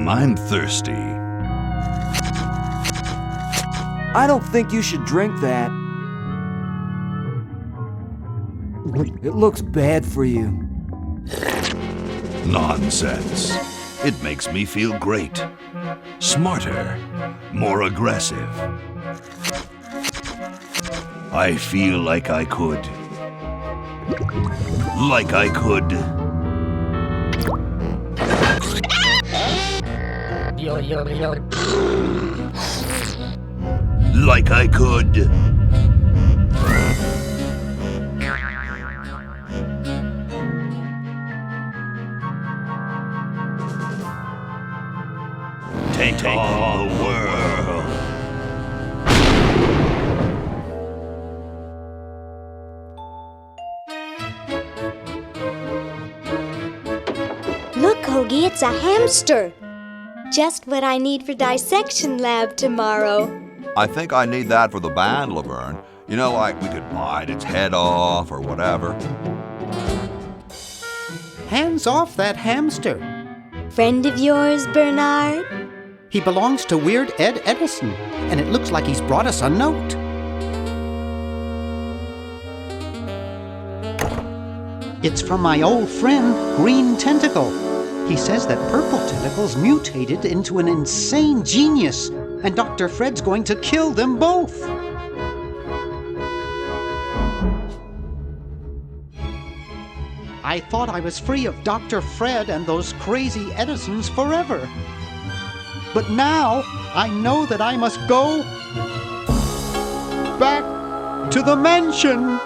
I'm thirsty. I don't think you should drink that. It looks bad for you. Nonsense. It makes me feel great. Smarter, more aggressive. I feel like I could. Like I could. Like I could. Take on the world. Look, Hoagie, it's a hamster. Just what I need for dissection lab tomorrow. I think I need that for the band, Laverne. You know, like we could bite its head off or whatever. Hands off that hamster. Friend of yours, Bernard? He belongs to Weird Ed Edison, and it looks like he's brought us a note. It's from my old friend, Green Tentacle. He says that Purple Tentacle's mutated into an insane genius, and Dr. Fred's going to kill them both. I thought I was free of Dr. Fred and those crazy Edisons forever. But now I know that I must go back to the mansion.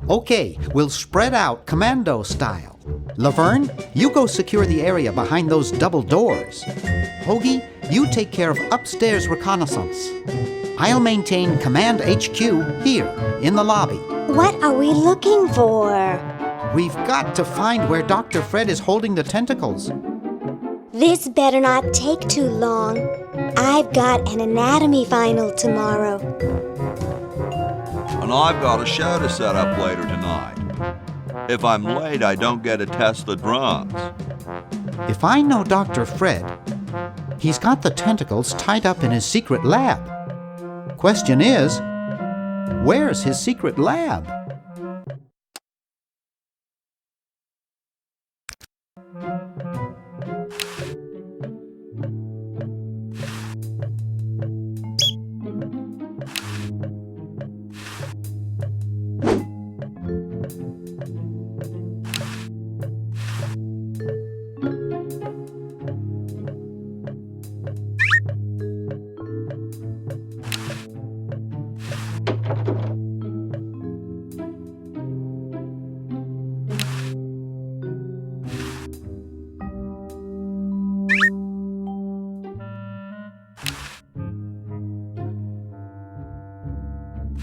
Okay, we'll spread out commando style. Laverne, you go secure the area behind those double doors. Hoagie, you take care of upstairs reconnaissance. I'll maintain Command HQ here, in the lobby. What are we looking for? We've got to find where Dr. Fred is holding the tentacles. This better not take too long. I've got an anatomy final tomorrow. And I've got a show to set up later tonight. If I'm late, I don't get to test the drums. If I know Dr. Fred, he's got the tentacles tied up in his secret lab. Question is, where's his secret lab?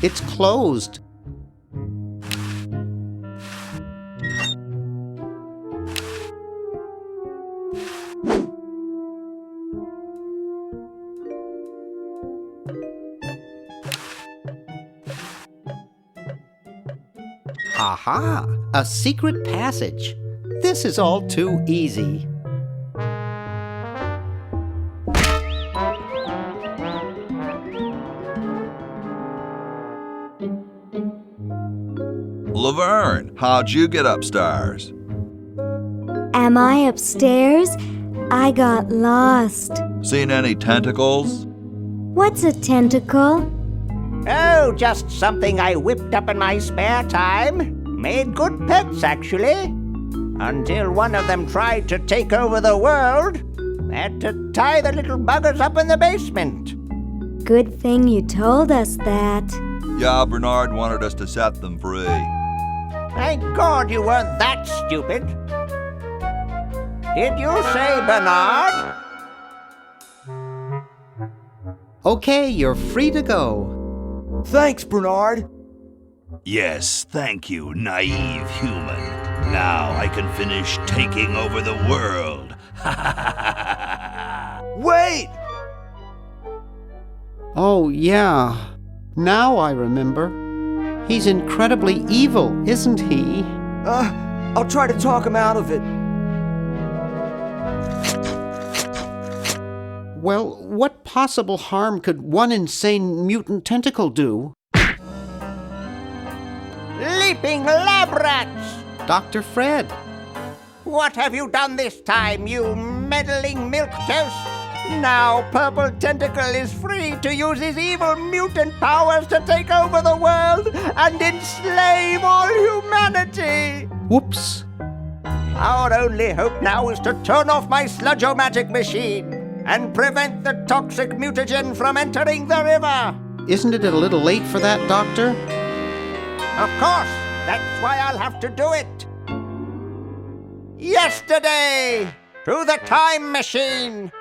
It's closed. Aha! A secret passage. This is all too easy. Laverne, how'd you get upstairs? Am I upstairs? I got lost. Seen any tentacles? What's a tentacle? Oh, just something I whipped up in my spare time. Made good pets, actually. Until one of them tried to take over the world. Had to tie the little buggers up in the basement. Good thing you told us that. Yeah, Bernard wanted us to set them free. Thank God you weren't that stupid. Did you say Bernard? Okay, you're free to go. Thanks, Bernard. Yes, thank you, naive human. Now I can finish taking over the world. Wait! Oh, yeah. Now I remember. He's incredibly evil, isn't he? I'll try to talk him out of it. Well, what possible harm could one insane mutant tentacle do? Leaping lab rats! Dr. Fred. What have you done this time, you meddling milquetoast? Now Purple Tentacle is free to use his evil mutant powers to take over the world and enslave all humanity! Whoops. Our only hope now is to turn off my sludge-o-magic machine and prevent the toxic mutagen from entering the river. Isn't it a little late for that, Doctor? Of course, that's why I'll have to do it. Yesterday, to the time machine.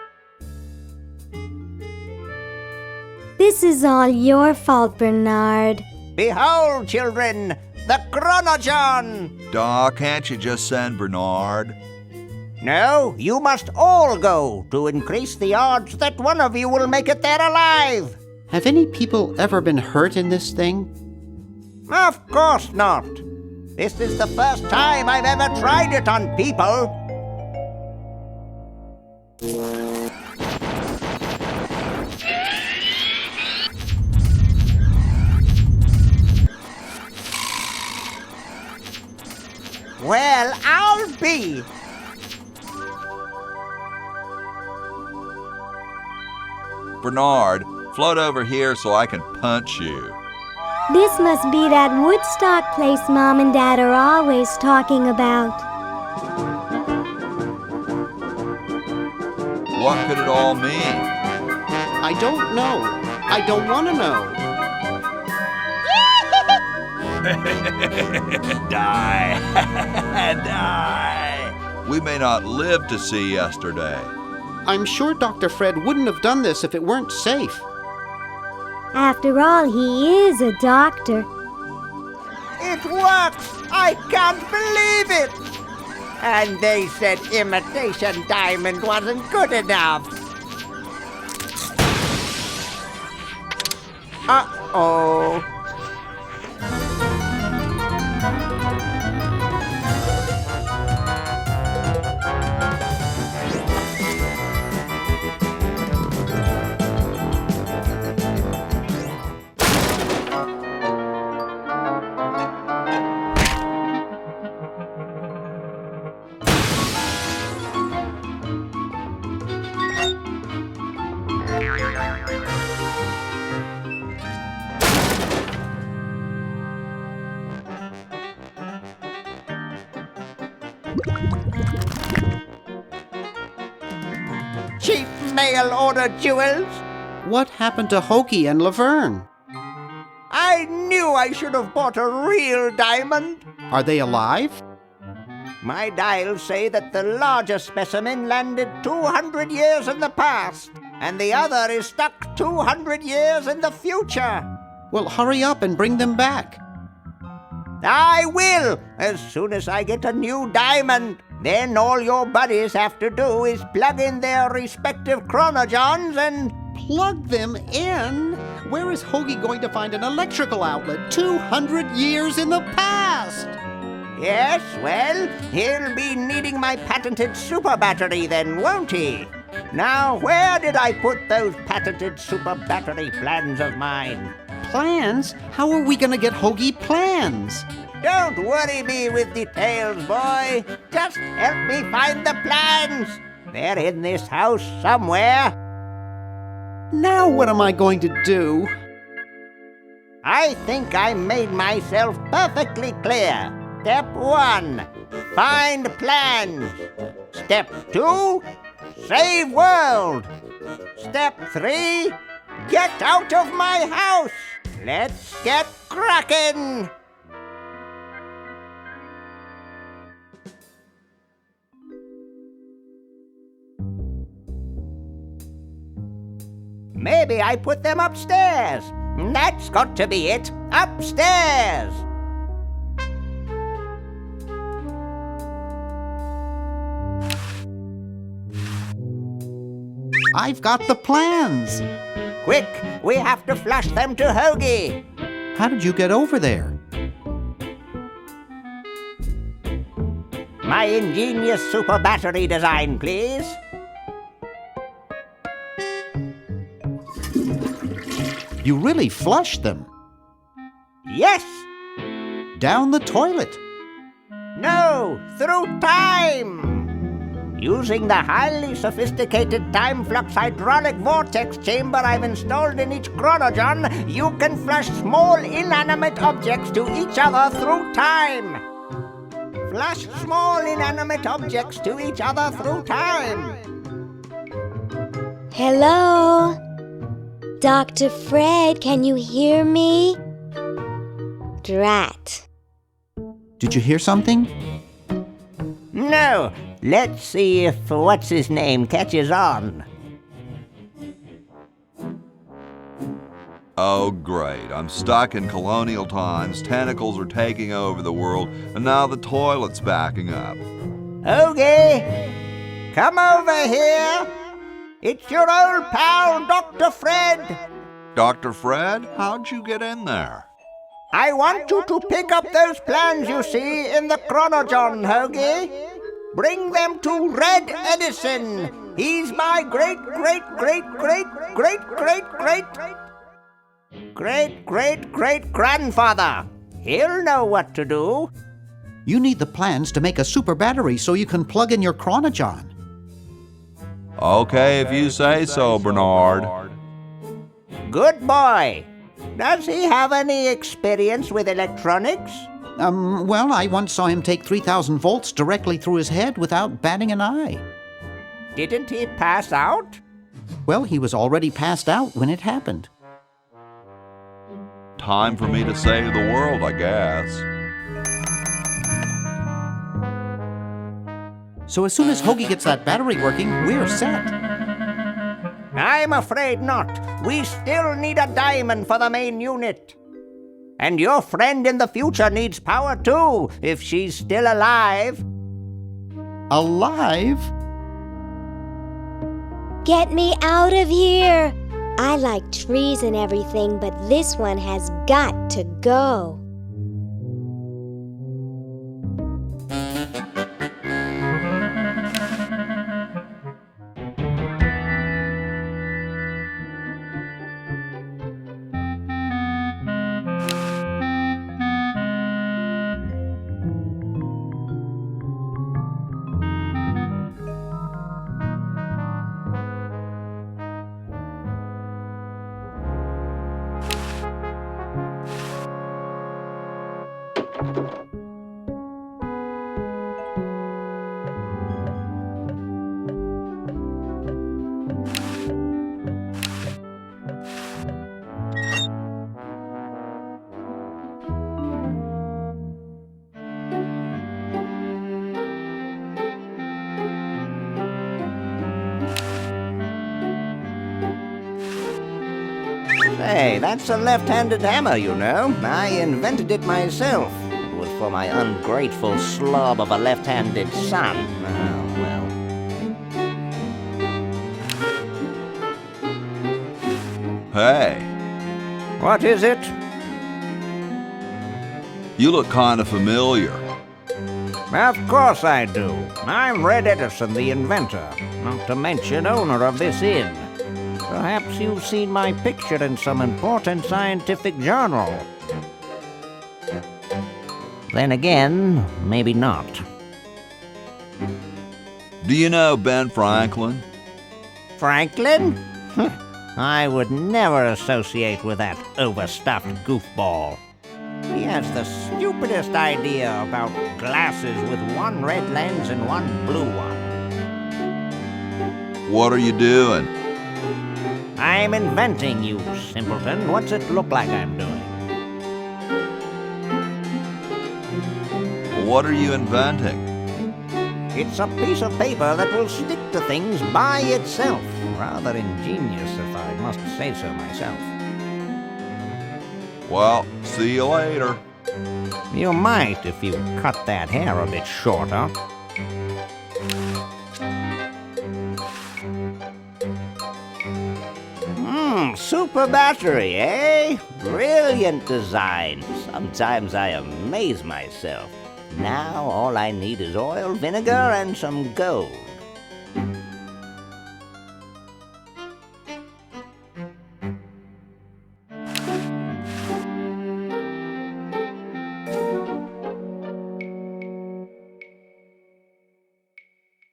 This is all your fault, Bernard. Behold, children, the Chronogen. Doc, can't you just send Bernard? No, you must all go to increase the odds that one of you will make it there alive. Have any people ever been hurt in this thing? Of course not. This is the first time I've ever tried it on people. Well, I'll be. Bernard, float over here so I can punch you. This must be that Woodstock place Mom and Dad are always talking about. What could it all mean? I don't know. I don't want to know. Die! Die! We may not live to see yesterday. I'm sure Dr. Fred wouldn't have done this if it weren't safe. After all, he is a doctor. It works! I can't believe it! And they said imitation diamond wasn't good enough. Uh-oh. Cheap mail-order jewels. What happened to Hoagie and Laverne? I knew I should have bought a real diamond. Are they alive? My dials say that the larger specimen landed 200 years in the past, and the other is stuck 200 years in the future. Well, hurry up and bring them back. I will, as soon as I get a new diamond. Then all your buddies have to do is plug in their respective chronogens and... Plug them in? Where is Hoagie going to find an electrical outlet 200 years in the past? Yes, well, he'll be needing my patented super battery then, won't he? Now, where did I put those patented super battery plans of mine? Plans? How are we going to get Hoagie plans? Don't worry me with details, boy. Just help me find the plans. They're in this house somewhere. Now what am I going to do? I think I made myself perfectly clear. Step 1, find plans. Step 2, save world. Step 3, get out of my house. Let's get cracking. Maybe I put them upstairs. That's got to be it. Upstairs. I've got the plans. Quick, we have to flush them to Hoagie. How did you get over there? My ingenious super battery design, please. You really flushed them. Yes. Down the toilet. No, through time. Using the highly sophisticated time flux hydraulic vortex chamber I've installed in each chronogen, you can flush small inanimate objects to each other through time. Flush small inanimate objects to each other through time. Hello? Dr. Fred, can you hear me? Drat. Did you hear something? No. Let's see if what's-his-name catches on. Oh, great. I'm stuck in colonial times, tentacles are taking over the world, and now the toilet's backing up. Hoagie, come over here. It's your old pal, Dr. Fred. Dr. Fred, how'd you get in there? I want you to pick up those plans you see in the chronogen, Hoagie. Bring them to Red Edison. He's my great-great-great-great-great-great-great-great-grandfather. He'll know what to do. You need the plans to make a super battery so you can plug in your chronogen. Okay, if you say so, Bernard. Good boy. Does he have any experience with electronics? Well, I once saw him take 3,000 volts directly through his head without batting an eye. Didn't he pass out? Well, he was already passed out when it happened. Time for me to save the world, I guess. So as soon as Hoagie gets that battery working, we're set. I'm afraid not. We still need a diamond for the main unit. And your friend in the future needs power too, if she's still alive. Alive? Get me out of here! I like trees and everything, but this one has got to go. Hey, that's a left-handed hammer, you know. I invented it myself. It was for my ungrateful slob of a left-handed son. Oh, well. Hey, What is it? you look kind of familiar. Of course I do. I'm Red Edison, the inventor, not to mention owner of this inn. Perhaps you've seen my picture in some important scientific journal. Then again, maybe not. Do you know Ben Franklin? Franklin? I would never associate with that overstuffed goofball. He has the stupidest idea about glasses with one red lens and one blue one. What are you doing? I'm inventing, you simpleton. What's it look like I'm doing? What are you inventing? It's a piece of paper that will stick to things by itself. Rather ingenious, if I must say so myself. Well, see you later. You might if you cut that hair a bit shorter. Super battery, eh? Brilliant design. Sometimes I amaze myself. Now all I need is oil, vinegar, and some gold.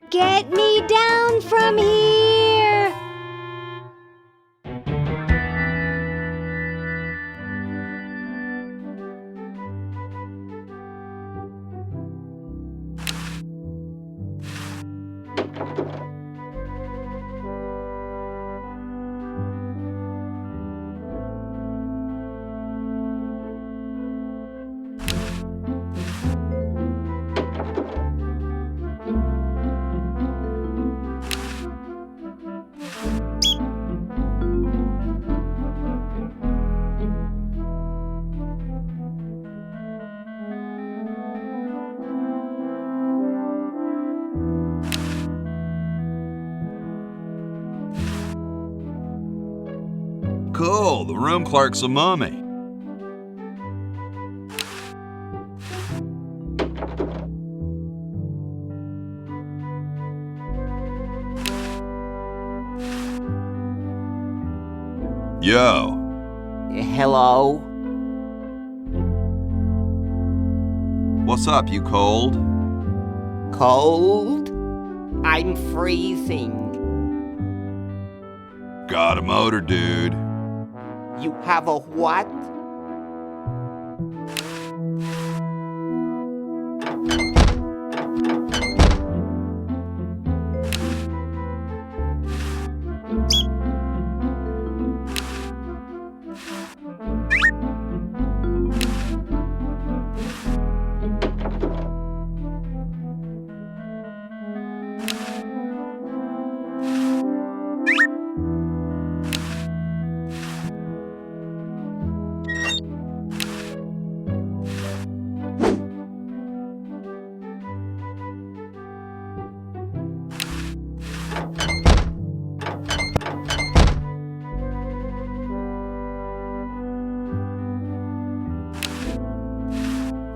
Get me down from here! Cool, the room clerk's a mummy. Yo, Hello? what's up, you cold? Cold? I'm freezing. Got a motor, dude. You have a what?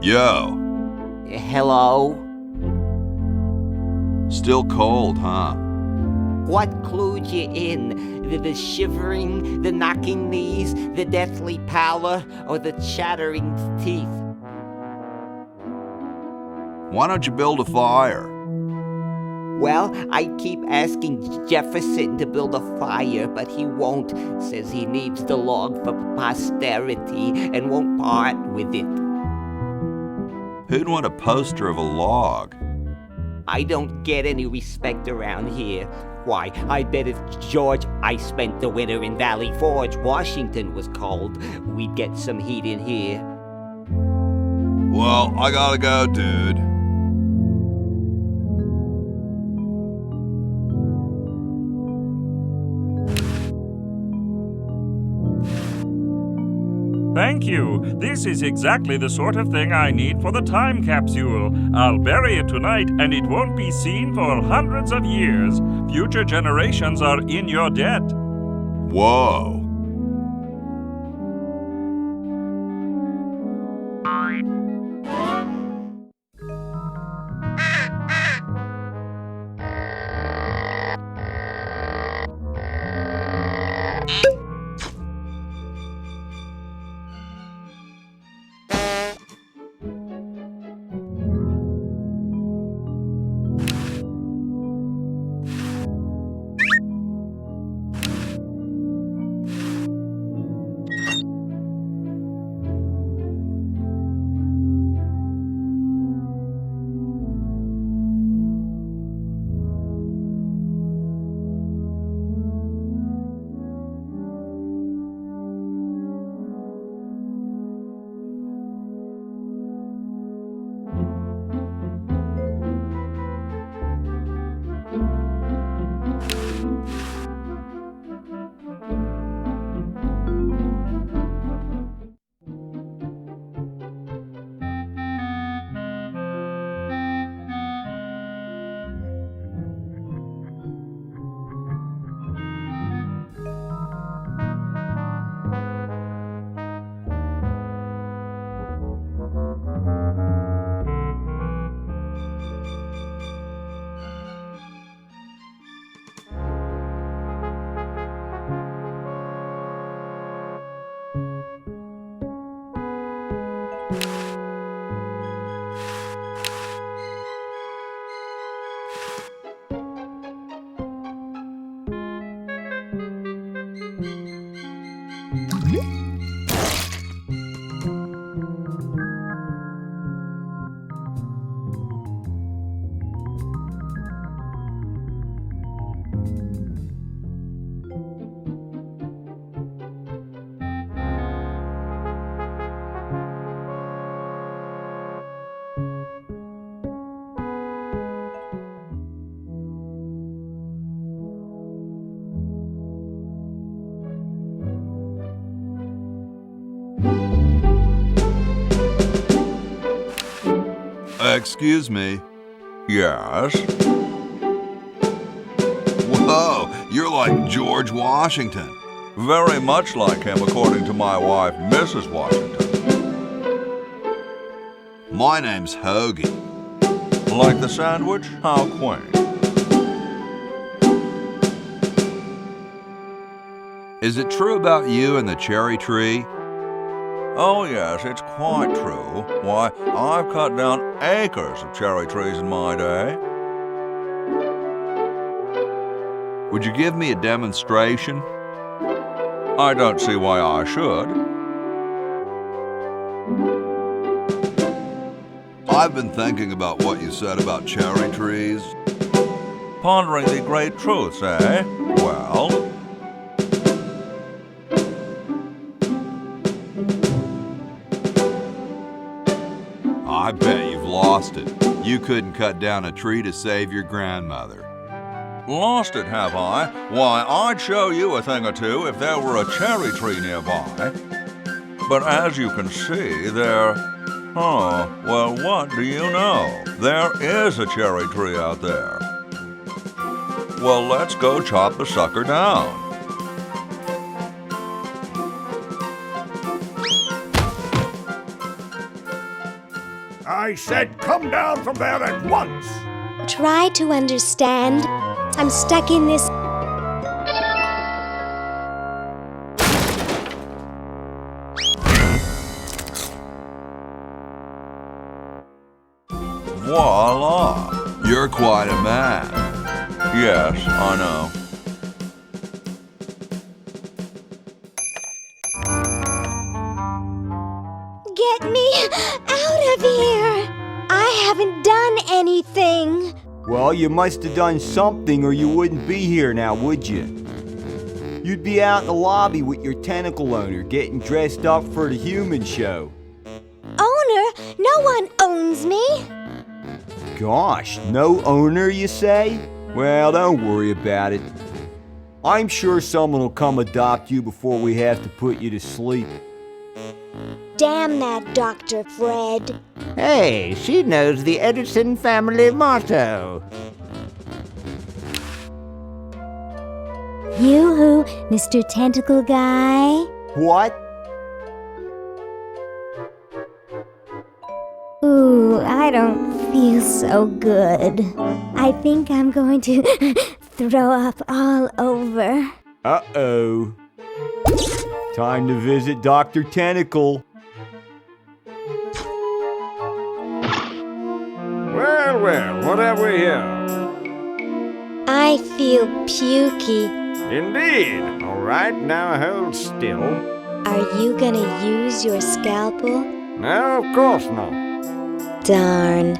Yo, Hello? still cold, huh? What clued you in? The shivering, the knocking knees, the deathly pallor, or the chattering teeth? Why don't you build a fire? Well, I keep asking Jefferson to build a fire, but he won't. Says he needs the log for posterity and won't part with it. Who'd want a poster of a log? I don't get any respect around here. Why, I bet if George I spent the winter in Valley Forge, Washington was cold, we'd get some heat in here. Well, I gotta go, dude. Thank you. This is exactly the sort of thing I need for the time capsule. I'll bury it tonight, and it won't be seen for hundreds of years. Future generations are in your debt. Whoa. Excuse me. Yes? Whoa, you're like George Washington. Very much like him, according to my wife, Mrs. Washington. My name's Hoagie. Like the sandwich? How quaint. Is it true about you and the cherry tree? Oh yes, it's quite true. Why, I've cut down acres of cherry trees in my day. Would you give me a demonstration? I don't see why I should. I've been thinking about what you said about cherry trees. Pondering the great truths, eh? Well, I bet you've lost it. You couldn't cut down a tree to save your grandmother. lost it, have I? Why, I'd show you a thing or two if there were a cherry tree nearby. But as you can see, oh, well, what do you know? There is a cherry tree out there. Well, let's go chop the sucker down. I said come down from there at once! Try to understand. I'm stuck in this. Voila! You're quite a man. Yes, I know. Get me out of here! I haven't done anything. Well, you must have done something or you wouldn't be here now, would you? You'd be out in the lobby with your tentacle owner getting dressed up for the human show. Owner? No one owns me. Gosh, no owner, you say? Well, don't worry about it. I'm sure someone will come adopt you before we have to put you to sleep. Damn that Dr. Fred. Hey, she knows the Edison family motto. Yoo-hoo, Mr. Tentacle Guy. What? Ooh, I don't feel so good. I think I'm going to throw up all over. Uh-oh. Time to visit Dr. Tentacle. Well, well, what have we here? I feel pukey. Indeed. All right, now hold still. Are you gonna use your scalpel? No, of course not. Darn.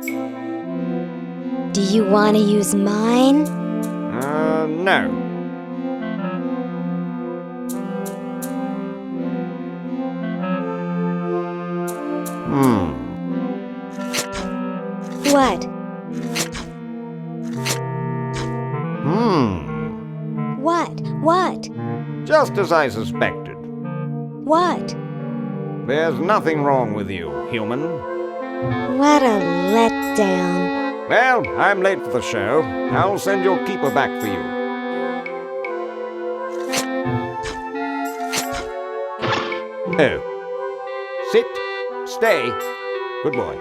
Do you want to use mine? No. What? What? Just as I suspected. What? There's nothing wrong with you, human. What a letdown. Well, I'm late for the show. I'll send your keeper back for you. Oh. Sit. Stay. Good boy.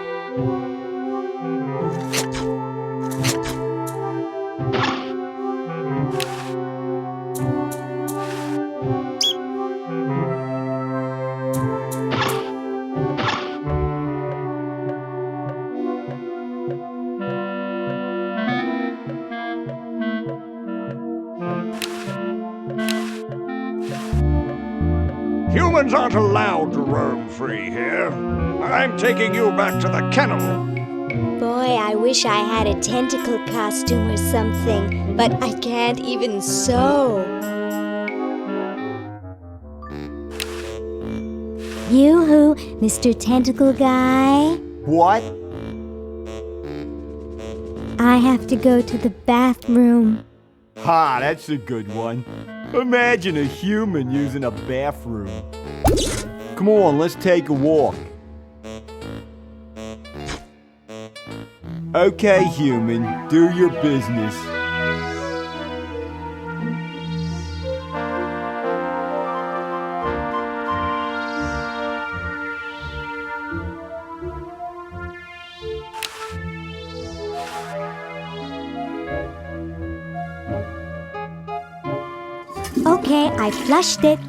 Humans aren't allowed to roam free here. I'm taking you back to the kennel. Boy, I wish I had a tentacle costume or something, but I can't even sew. Yoo-hoo, Mr. Tentacle Guy. What? I have to go to the bathroom. Ha, that's a good one. Imagine a human using a bathroom. Come on, let's take a walk. Okay, human, do your business. Okay, I flushed it.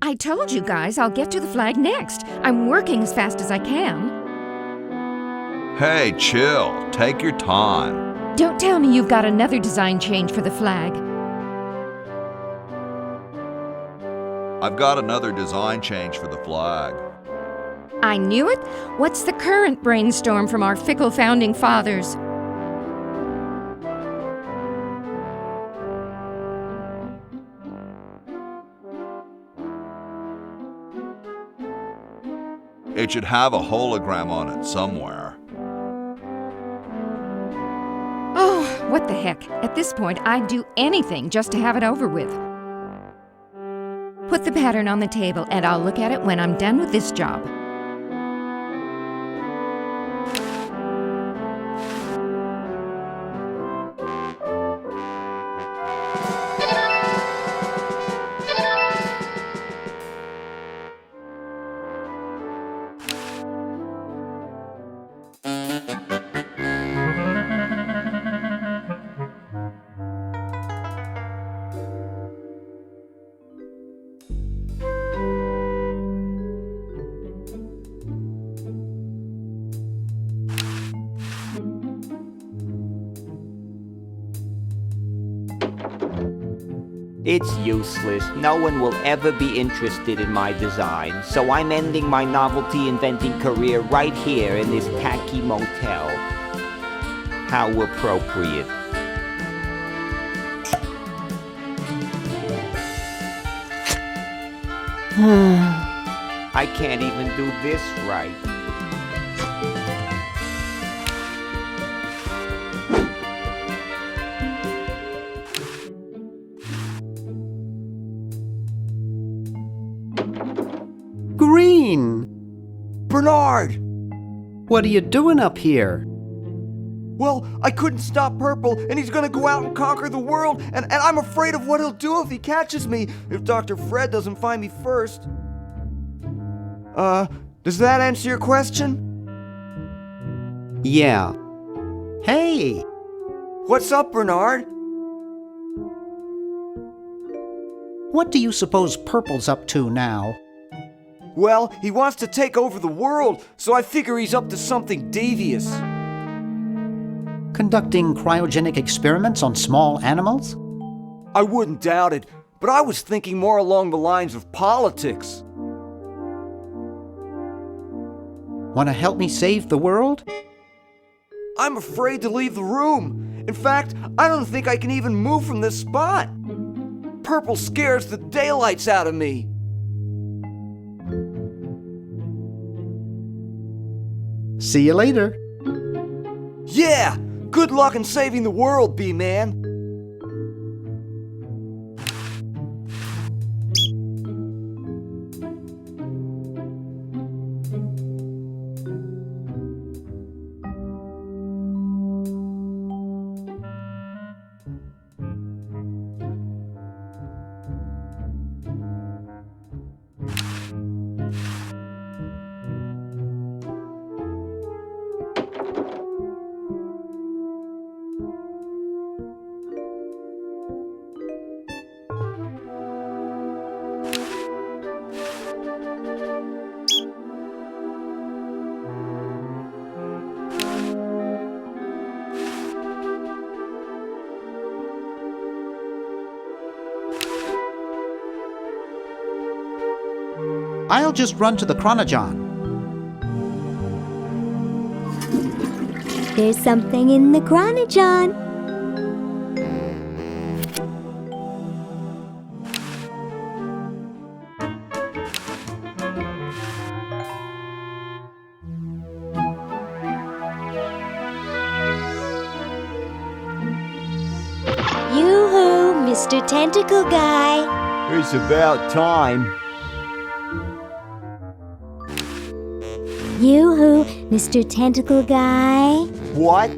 I told you guys I'll get to the flag next. I'm working as fast as I can. Hey, chill. Take your time. Don't tell me you've got another design change for the flag. I've got another design change for the flag. I knew it. What's the current brainstorm from our fickle founding fathers? It should have a hologram on it somewhere. Oh, what the heck. At this point, I'd do anything just to have it over with. Put the pattern on the table and I'll look at it when I'm done with this job. It's useless. No one will ever be interested in my design, so I'm ending my novelty inventing career right here in this tacky motel. How appropriate. I can't even do this right. Green! Bernard! What are you doing up here? Well, I couldn't stop Purple, and he's gonna go out and conquer the world, and I'm afraid of what he'll do if he catches me, if Dr. Fred doesn't find me first. Does that answer your question? Yeah. Hey! What's up, Bernard? What do you suppose Purple's up to now? Well, he wants to take over the world, so I figure he's up to something devious. Conducting cryogenic experiments on small animals? I wouldn't doubt it, but I was thinking more along the lines of politics. Want to help me save the world? I'm afraid to leave the room. In fact, I don't think I can even move from this spot. Purple scares the daylights out of me. See you later. Yeah! Good luck in saving the world, B-Man. I'll just run to the Chronogon. There's something in the Chronogon. Yoo-hoo, Mr. Tentacle Guy. It's about time. Yoo-hoo, Mr. Tentacle Guy. What?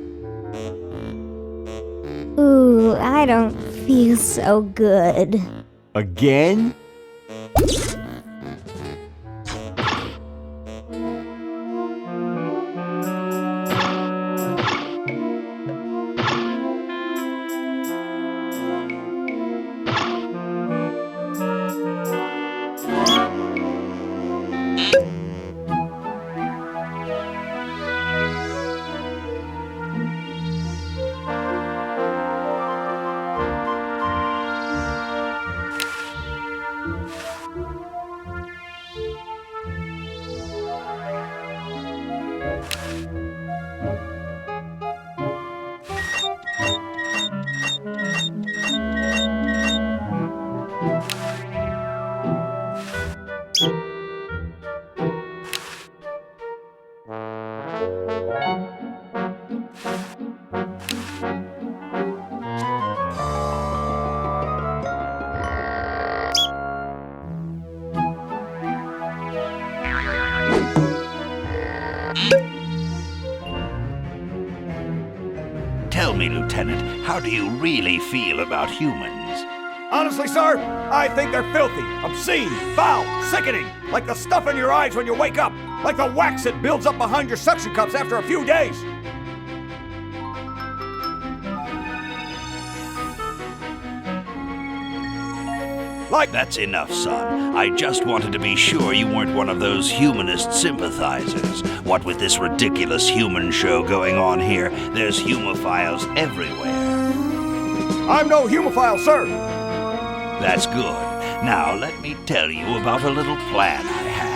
Ooh, I don't feel so good. Again? Tell me, Lieutenant, how do you really feel about humans? Honestly, sir, I think they're filthy, obscene, foul, sickening, like the stuff in your eyes when you wake up, like the wax that builds up behind your suction cups after a few days. That's enough, son. I just wanted to be sure you weren't one of those humanist sympathizers. What with this ridiculous human show going on here, there's humophiles everywhere. I'm no humophile, sir. That's good. Now let me tell you about a little plan I have.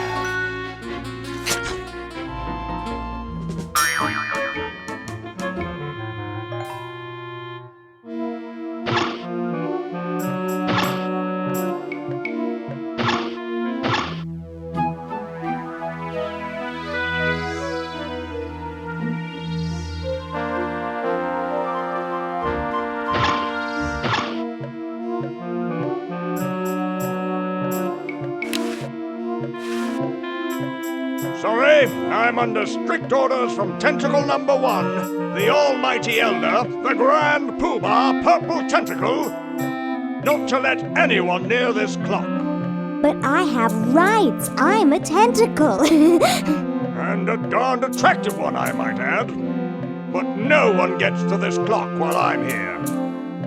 Sorry, I'm under strict orders from Tentacle number 1, the almighty elder, the grand poobah Purple Tentacle, not to let anyone near this clock. But I have rights. I'm a tentacle. And a darned attractive one, I might add. But no one gets to this clock while I'm here.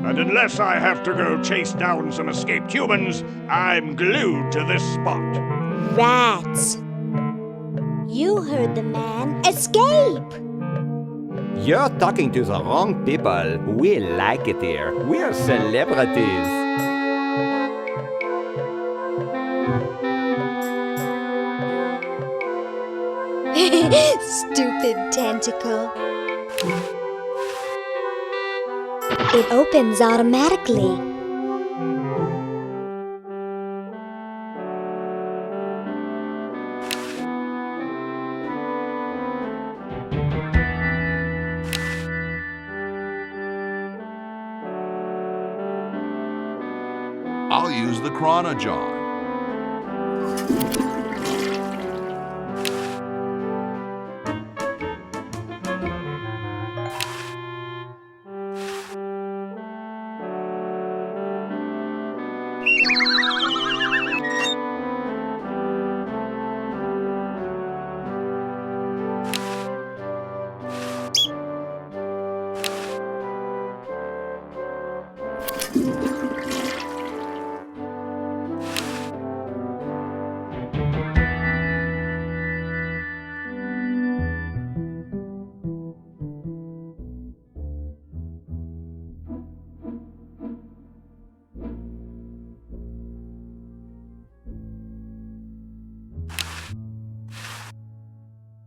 And unless I have to go chase down some escaped humans, I'm glued to this spot. Rats. You heard the man. Escape! You're talking to the wrong people. We like it here. We're celebrities. Stupid tentacle. It opens automatically. I'll use the Chronojon.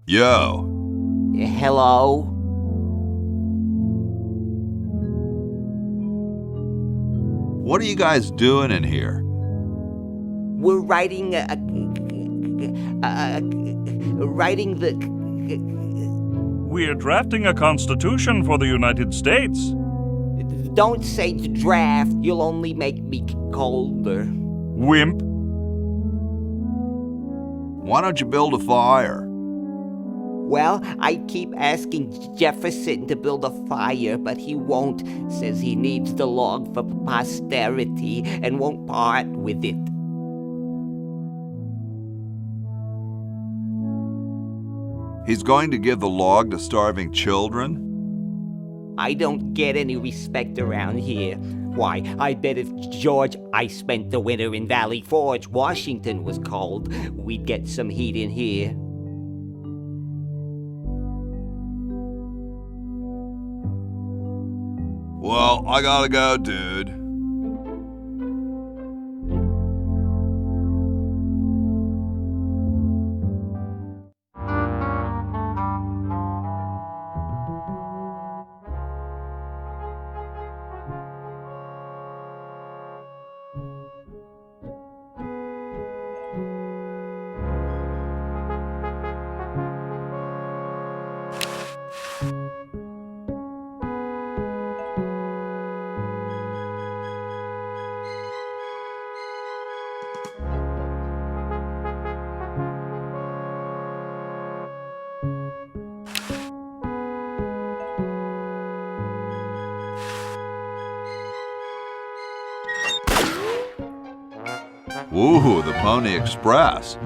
Yo. Hello? What are you guys doing in here? We're writing the... We're drafting a constitution for the United States. Don't say draft. You'll only make me colder. Wimp. Why don't you build a fire? Well, I keep asking Jefferson to build a fire, but he won't. Says he needs the log for posterity and won't part with it. He's going to give the log to starving children? I don't get any respect around here. Why, I bet if George I spent the winter in Valley Forge, Washington was cold, we'd get some heat in here. Well, I gotta go, dude. Ooh, the Pony Express.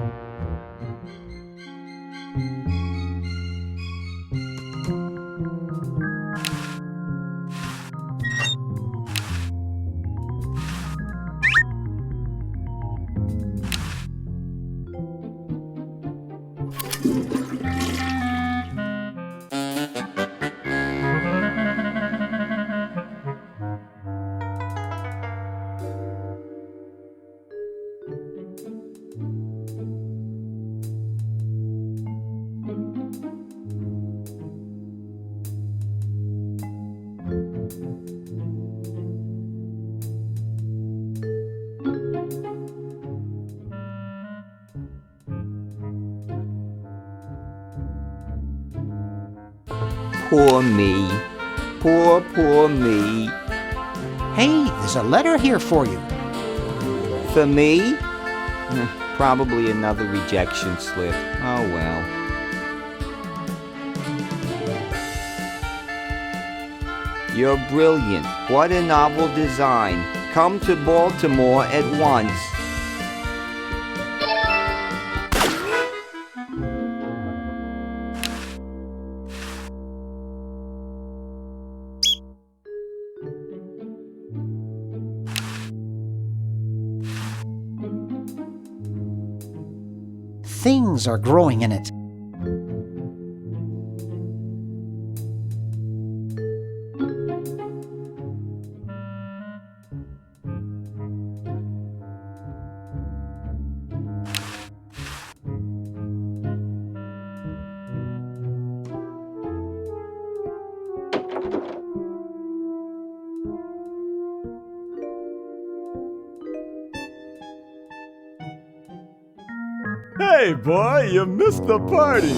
Poor me. Poor me. Hey, there's a letter here for you. For me? Probably another rejection slip. Oh well. You're brilliant. What a novel design. Come to Baltimore at once. Things are growing in it. Hey, boy, you missed the party.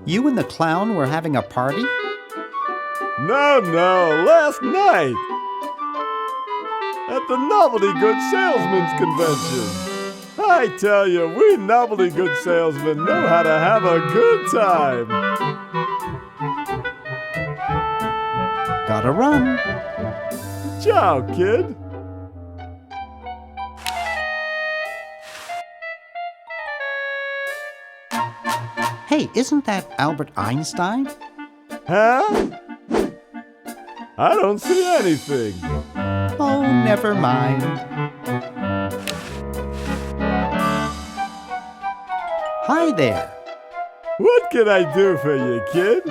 You and the clown were having a party? No, last night. At the Novelty Good Salesmen's Convention. I tell you, we novelty good salesmen know how to have a good time. Gotta run. Ciao, kid. Hey, isn't that Albert Einstein? Huh? I don't see anything. Oh, never mind. Hi there. What can I do for you, kid?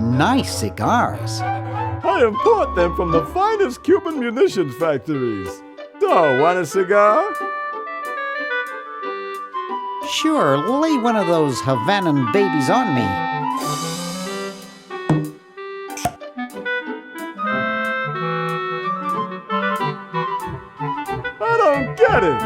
Nice cigars. I import them from the finest Cuban munitions factories. So, want a cigar? Sure, lay one of those Havanan babies on me. I don't get it.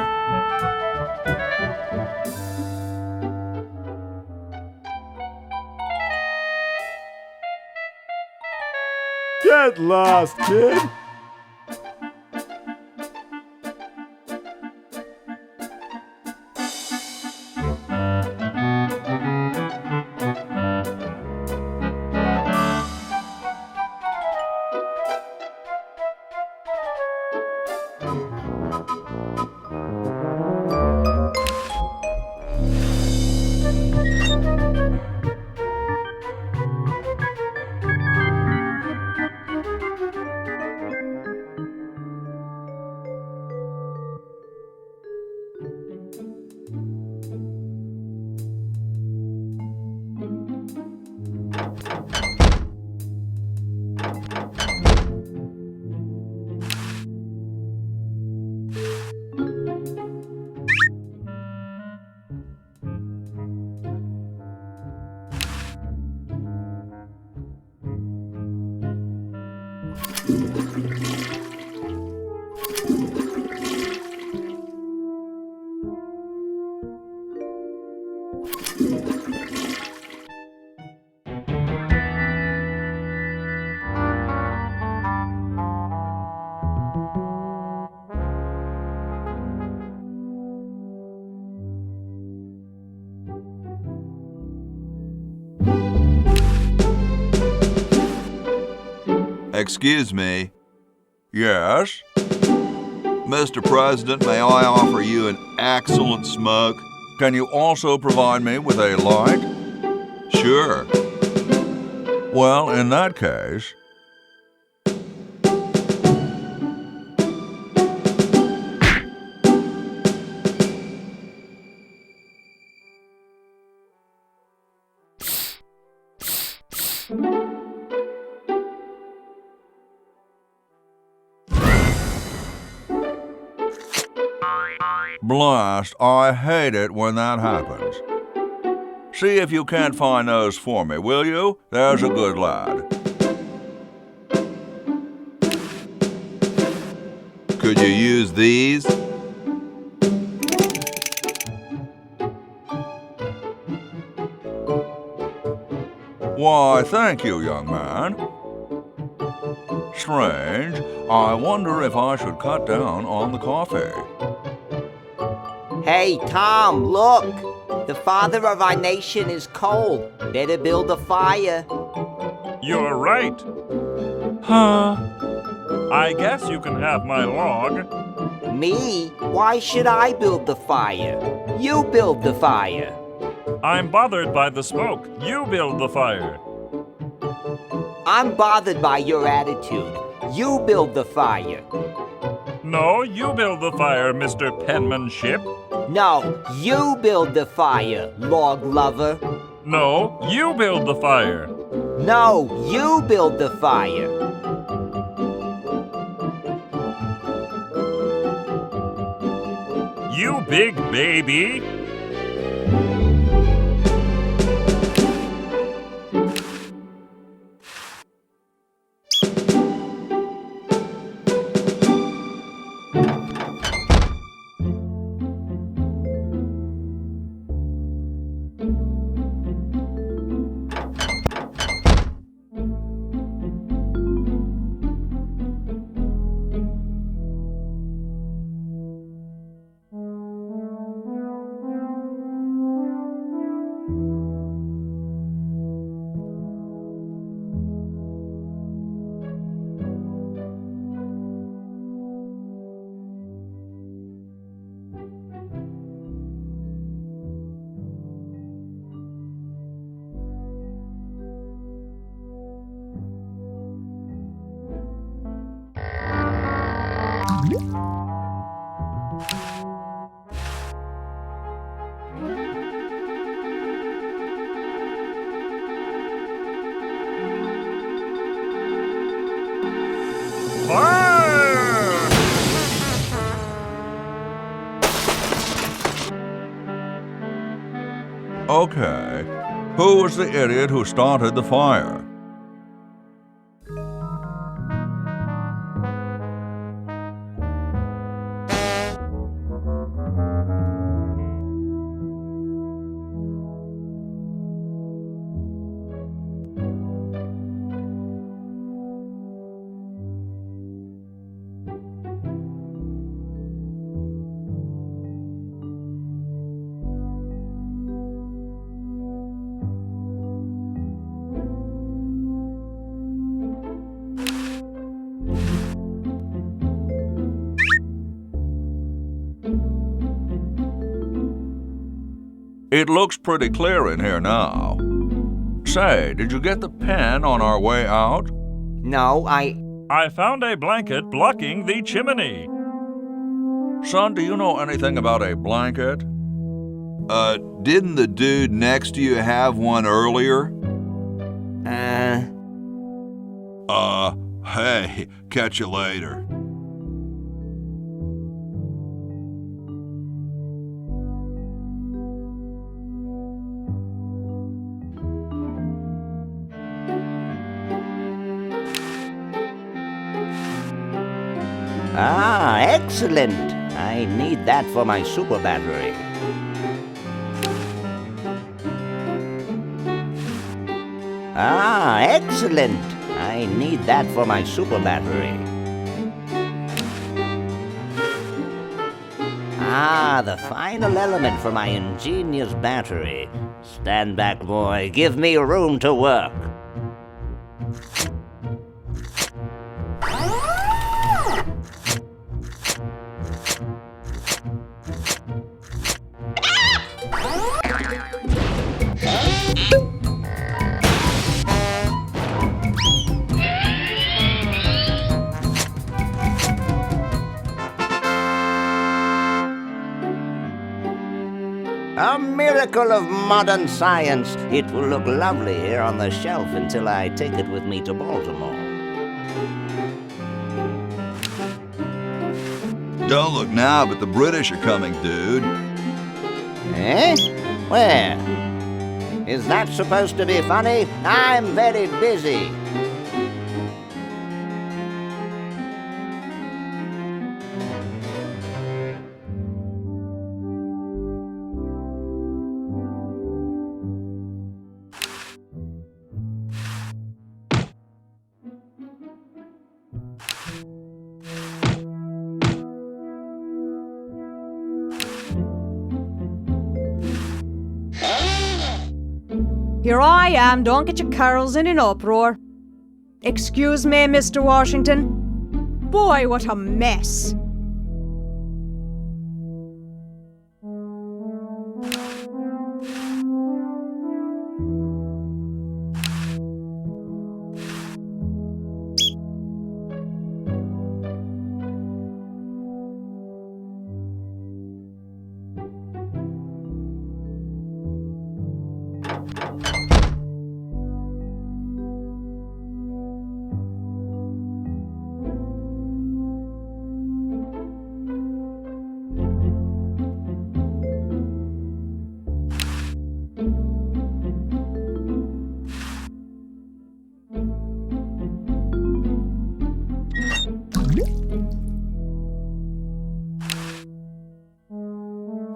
Get lost, kid. Excuse me. Yes? Mr. President, may I offer you an excellent smoke? Can you also provide me with a light? Sure. Well, in that case... Blast, I hate it when that happens. See if you can't find those for me, will you? There's a good lad. Could you use these? Why, thank you, young man. Strange. I wonder if I should cut down on the coffee. Hey, Tom, look! The father of our nation is cold. Better build a fire. You're right. Huh. I guess you can have my log. Me? Why should I build the fire? You build the fire. I'm bothered by the smoke. You build the fire. I'm bothered by your attitude. You build the fire. No, you build the fire, Mr. Penmanship. No, you build the fire, log lover. No, you build the fire. No, you build the fire. You big baby. Okay. Who was the idiot who started the fire? It looks pretty clear in here now. Say, did you get the pen on our way out? No, I found a blanket blocking the chimney. Son, do you know anything about a blanket? Didn't the dude next to you have one earlier? Hey, catch you later. Ah, excellent. I need that for my super battery. Ah, excellent. I need that for my super battery. Ah, the final element for my ingenious battery. Stand back, boy. Give me room to work. A miracle of modern science. It will look lovely here on the shelf until I take it with me to Baltimore. Don't look now, but the British are coming, dude. Eh? Where? Is that supposed to be funny? I'm very busy. Here I am, don't get your curls in an uproar. Excuse me, Mr. Washington. Boy, what a mess.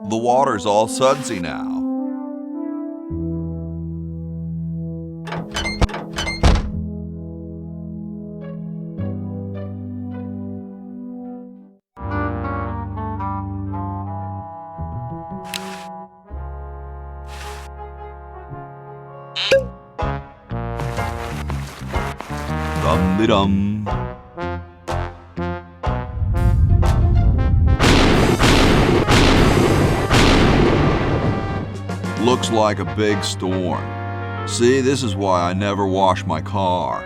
The water's all sudsy now. Dum-de-dum. Looks like a big storm. See, this is why I never wash my car.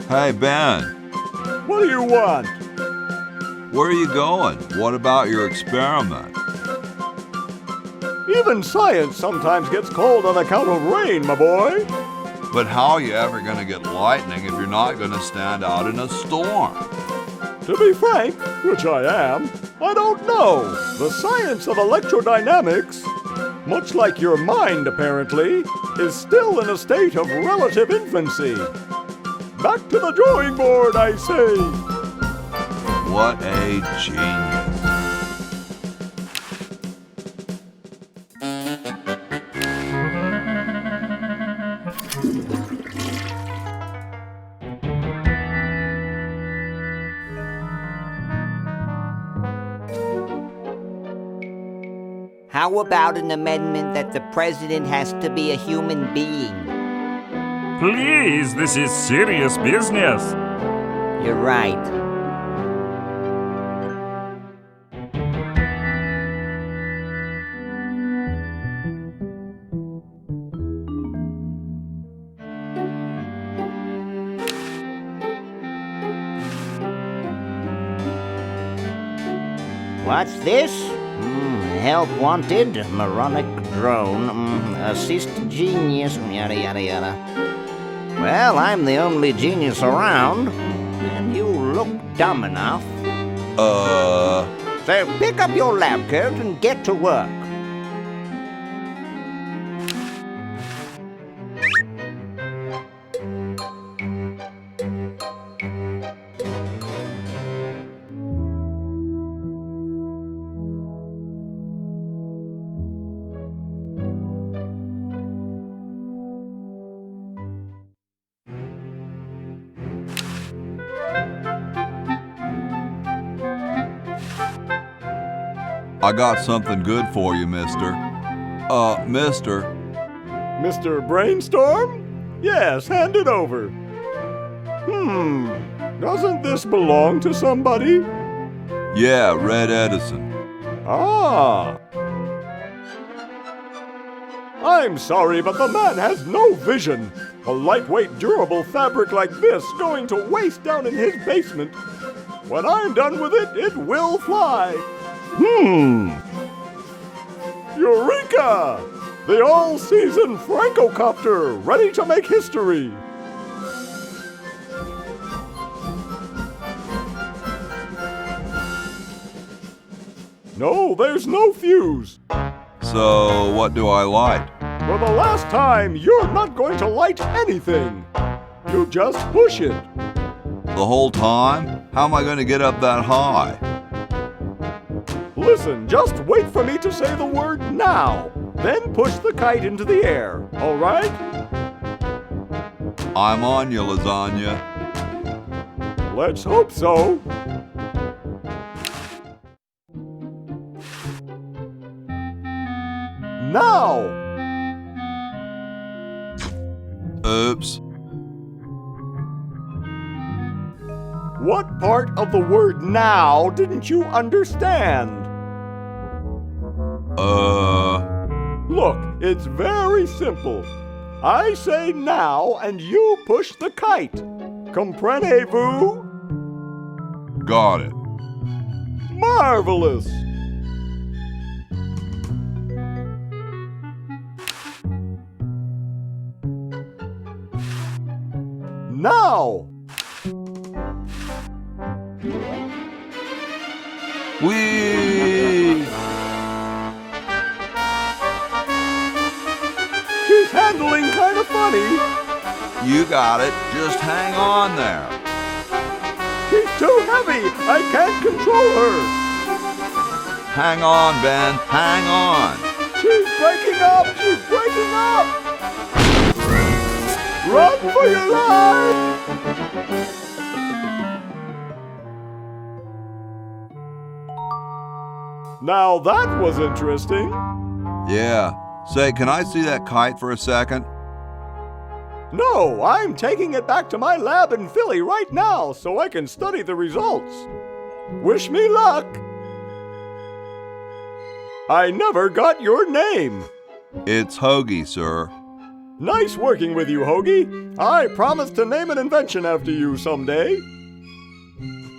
Hey, Ben. What do you want? Where are you going? What about your experiment? Even science sometimes gets cold on account of rain, my boy. But how are you ever going to get lightning if you're not going to stand out in a storm? To be frank, which I am, I don't know. The science of electrodynamics, much like your mind apparently, is still in a state of relative infancy. Back to the drawing board, I say. What a genius. How about an amendment that the president has to be a human being? Please, this is serious business. You're right. What's this? Help wanted, moronic drone, assist genius, yada yada yada. Well, I'm the only genius around, and you look dumb enough. So pick up your lab coat and get to work. I got something good for you, mister. Mister. Mr. Brainstorm? Yes, hand it over. Doesn't this belong to somebody? Yeah, Red Edison. Ah. I'm sorry, but the man has no vision. A lightweight, durable fabric like this going to waste down in his basement. When I'm done with it, it will fly. Eureka! The all-season Francocopter, ready to make history. No, there's no fuse. So, what do I light? For the last time, you're not going to light anything. You just push it. The whole time? How am I going to get up that high? Listen, just wait for me to say the word now. Then push the kite into the air, all right? I'm on you, lasagna. Let's hope so. Now! Oops. What part of the word now didn't you understand? Look, it's very simple. I say now and you push the kite. Comprenez-vous? Got it. Marvelous! Now! Whee! She's handling kind of funny. You got it. Just hang on there. She's too heavy. I can't control her. Hang on, Ben. Hang on. She's breaking up. She's breaking up. Run for your life. Now that was interesting. Yeah. Say, can I see that kite for a second? No, I'm taking it back to my lab in Philly right now so I can study the results. Wish me luck. I never got your name. It's Hoagie, sir. Nice working with you, Hoagie. I promise to name an invention after you someday.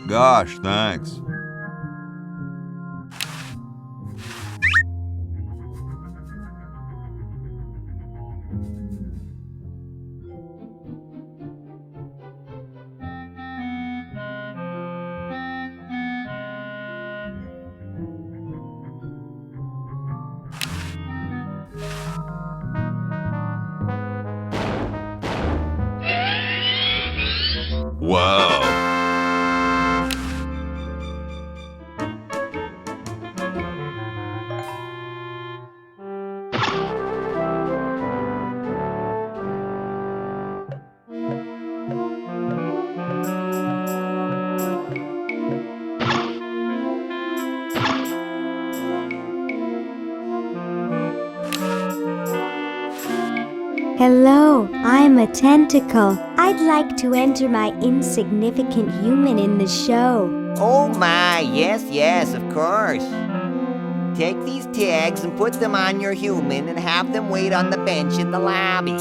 Gosh, thanks. Whoa. Hello, I'm a tentacle. I'd like to enter my insignificant human in the show. Oh my, yes, of course. Take these tags and put them on your human and have them wait on the bench in the lobby.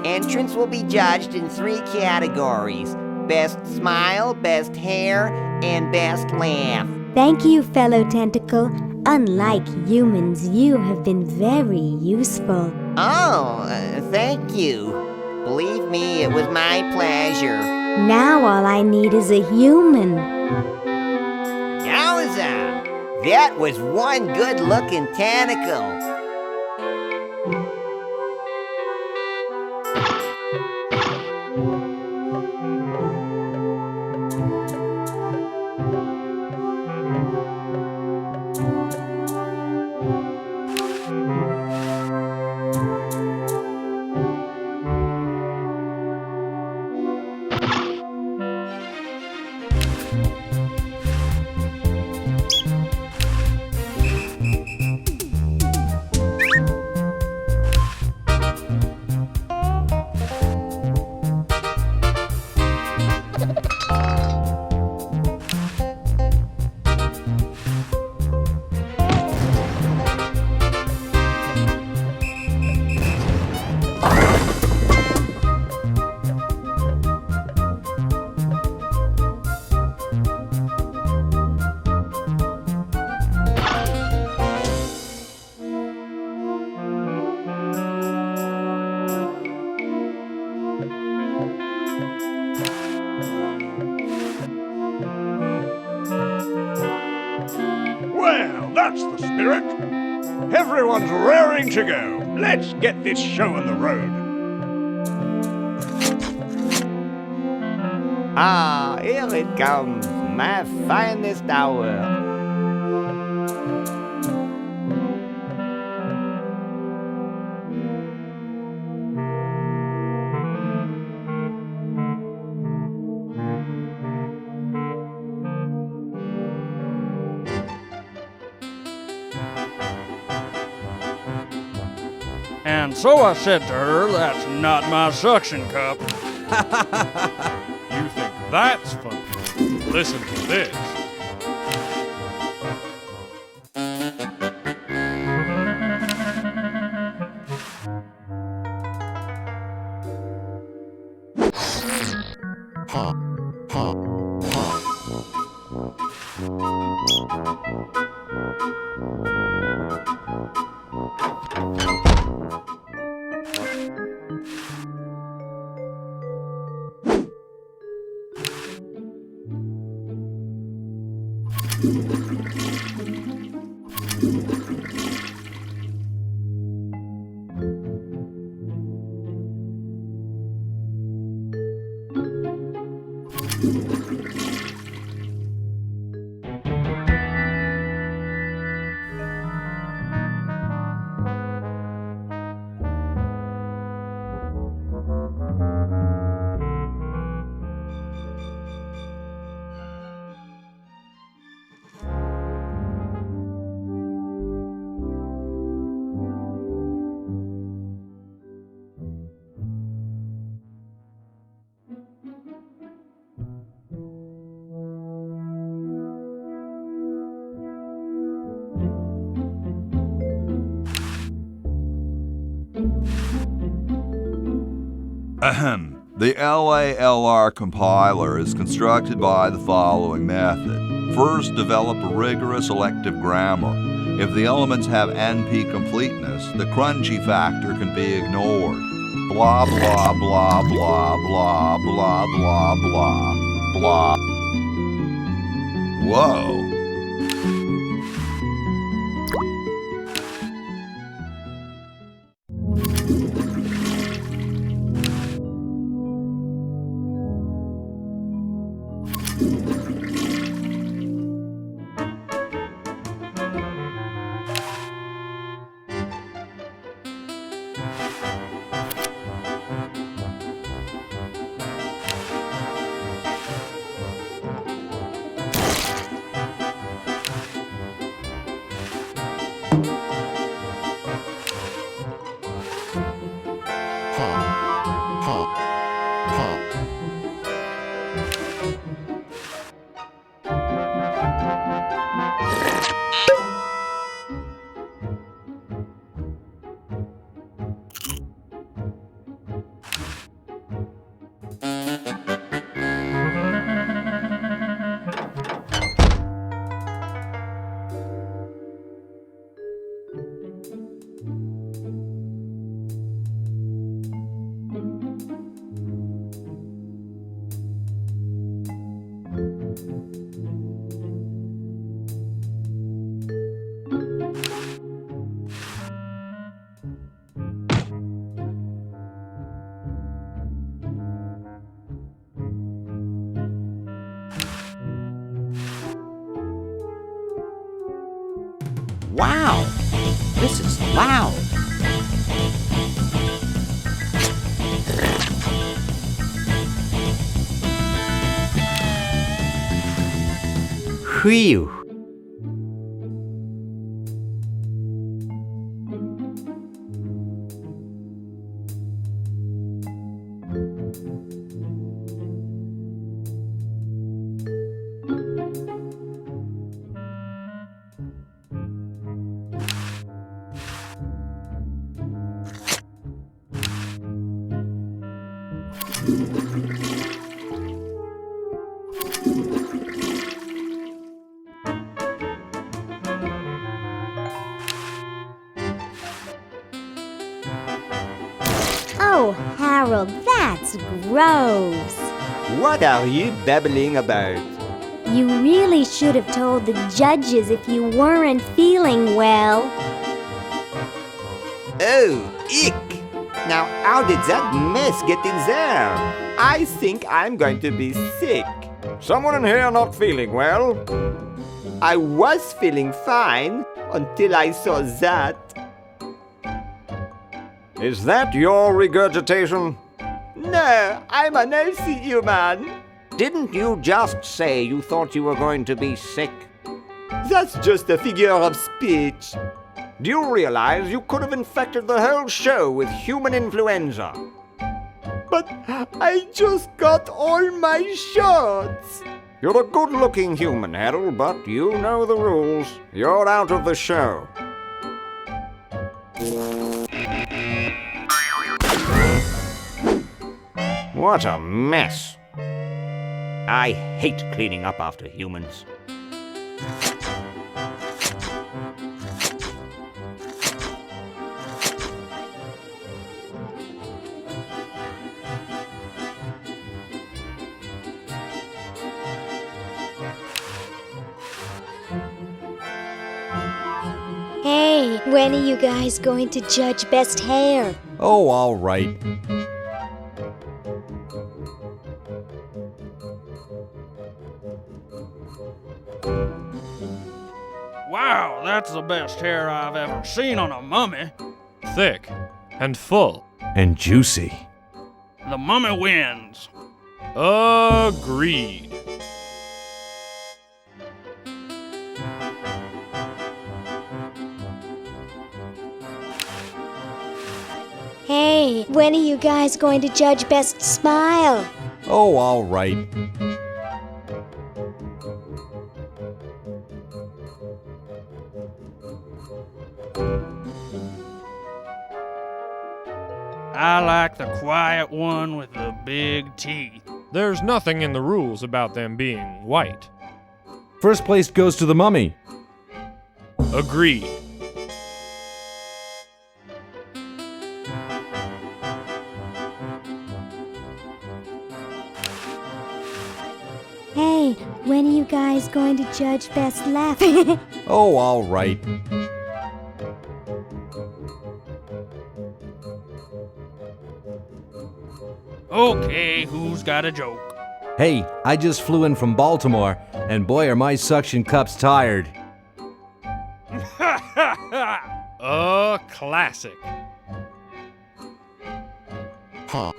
Entrance will be judged in 3 categories: best smile, best hair, and best laugh. Thank you, fellow tentacle. Unlike humans, you have been very useful. Oh, thank you. Believe me, it was my pleasure. Now all I need is a human. Yowza! That was one good-looking tentacle. Well, that's the spirit. Everyone's raring to go. Let's get this show on the road. Ah, here it comes, my finest hour. And so I said to her, that's not my suction cup. You think that's funny? Listen to this. Ahem. The LALR compiler is constructed by the following method. First, develop a rigorous elective grammar. If the elements have NP completeness, the crunchy factor can be ignored. Blah, blah, blah, blah, blah, blah, blah, blah, blah. Whoa. Wow, this is loud. Phew. Oh, Harold, that's gross. What are you babbling about? You really should have told the judges if you weren't feeling well. Oh, ick! Now how did that mess get in there? I think I'm going to be sick. Someone in here not feeling well? I was feeling fine until I saw that. Is that your regurgitation? No, I'm an healthy human. Didn't you just say you thought you were going to be sick? That's just a figure of speech. Do you realize you could have infected the whole show with human influenza? But I just got all my shots. You're a good-looking human, Harold, but you know the rules. You're out of the show. What a mess. I hate cleaning up after humans. Hey, when are you guys going to judge best hair? Oh, all right. Wow, that's the best hair I've ever seen on a mummy. Thick and full. And juicy. The mummy wins. Agreed. Hey, when are you guys going to judge best smile? Oh, all right. I like the quiet one with the big teeth. There's nothing in the rules about them being white. First place goes to the mummy. Agreed. Hey, when are you guys going to judge best laugh? Oh, all right. Okay, who's got a joke? Hey, I just flew in from Baltimore, and boy are my suction cups tired. A classic. Huh.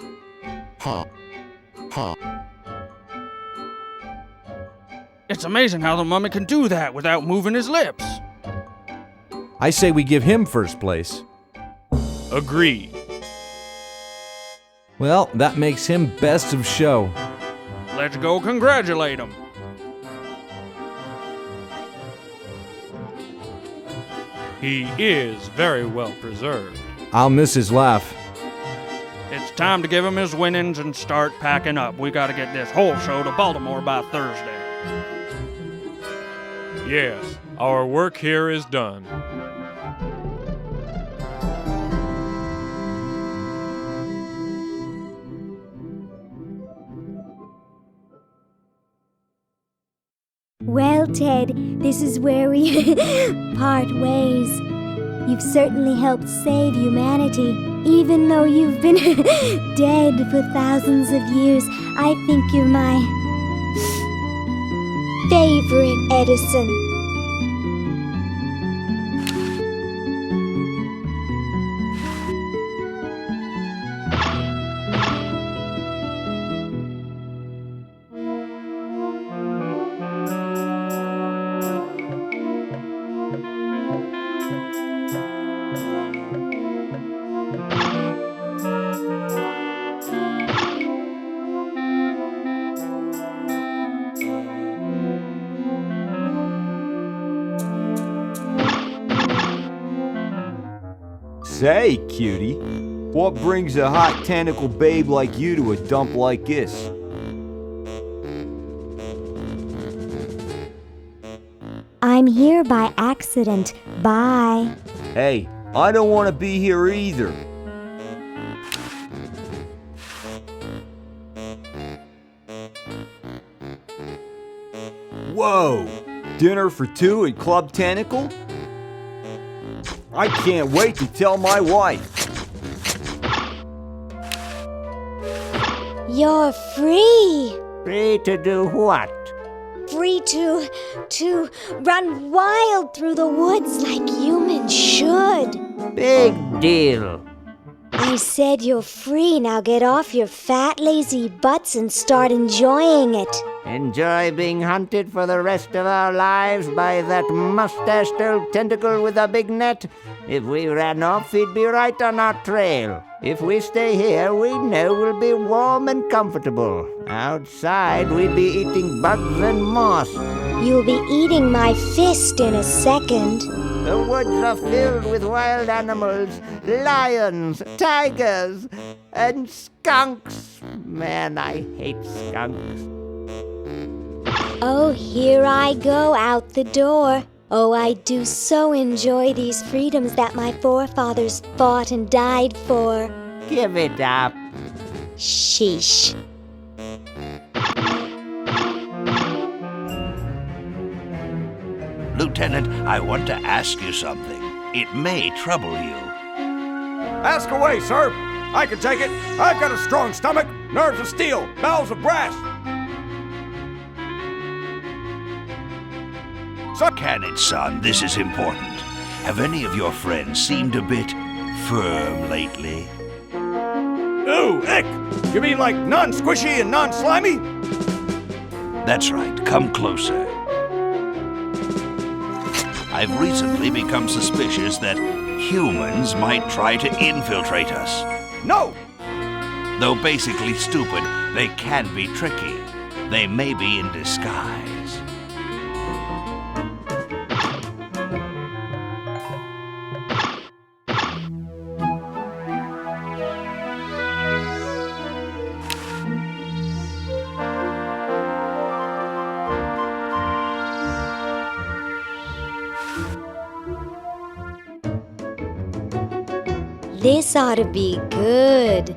Huh. Huh. It's amazing how the mummy can do that without moving his lips. I say we give him first place. Agreed. Well, that makes him best of show. Let's go congratulate him. He is very well preserved. I'll miss his laugh. It's time to give him his winnings and start packing up. We gotta get this whole show to Baltimore by Thursday. Yes, our work here is done. Well, Ted, this is where we part ways. You've certainly helped save humanity. Even though you've been dead for thousands of years, I think you're my favorite Edison. Say, cutie, what brings a hot tentacle babe like you to a dump like this? I'm here by accident. Bye. Hey, I don't want to be here either. Whoa! Dinner for two at Club Tentacle? I can't wait to tell my wife. You're free. Free to do what? Free to run wild through the woods like humans should. Big deal. I said you're free. Now get off your fat, lazy butts and start enjoying it. Enjoy being hunted for the rest of our lives by that mustached old tentacle with a big net? If we ran off, he'd be right on our trail. If we stay here, we know we'll be warm and comfortable. Outside, we'd be eating bugs and moss. You'll be eating my fist in a second. The woods are filled with wild animals, lions, tigers, and skunks. Man, I hate skunks. Oh, here I go out the door. Oh, I do so enjoy these freedoms that my forefathers fought and died for. Give it up. Sheesh. Lieutenant, I want to ask you something. It may trouble you. Ask away, sir. I can take it. I've got a strong stomach, nerves of steel, bowels of brass. Can it, son? This is important. Have any of your friends seemed a bit firm lately? Ooh, ick! You mean like non-squishy and non-slimy? That's right. Come closer. I've recently become suspicious that humans might try to infiltrate us. No! Though basically stupid, they can be tricky. They may be in disguise. This ought to be good.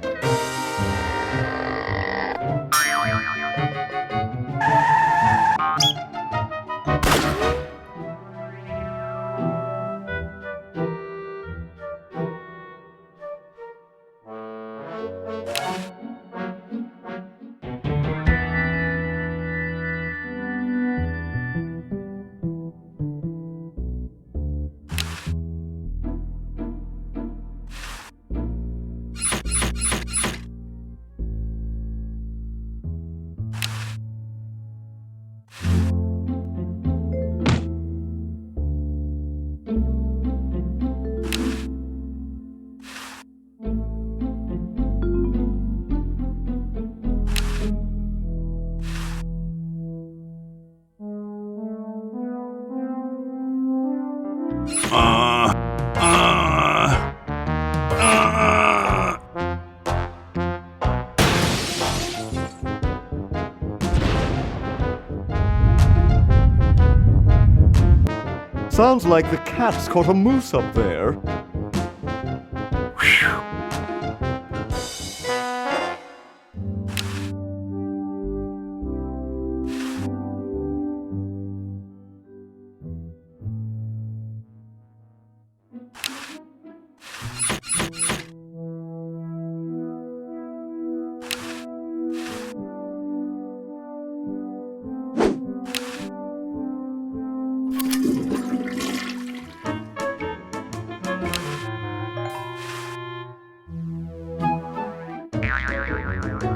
Sounds like the cat's caught a moose up there.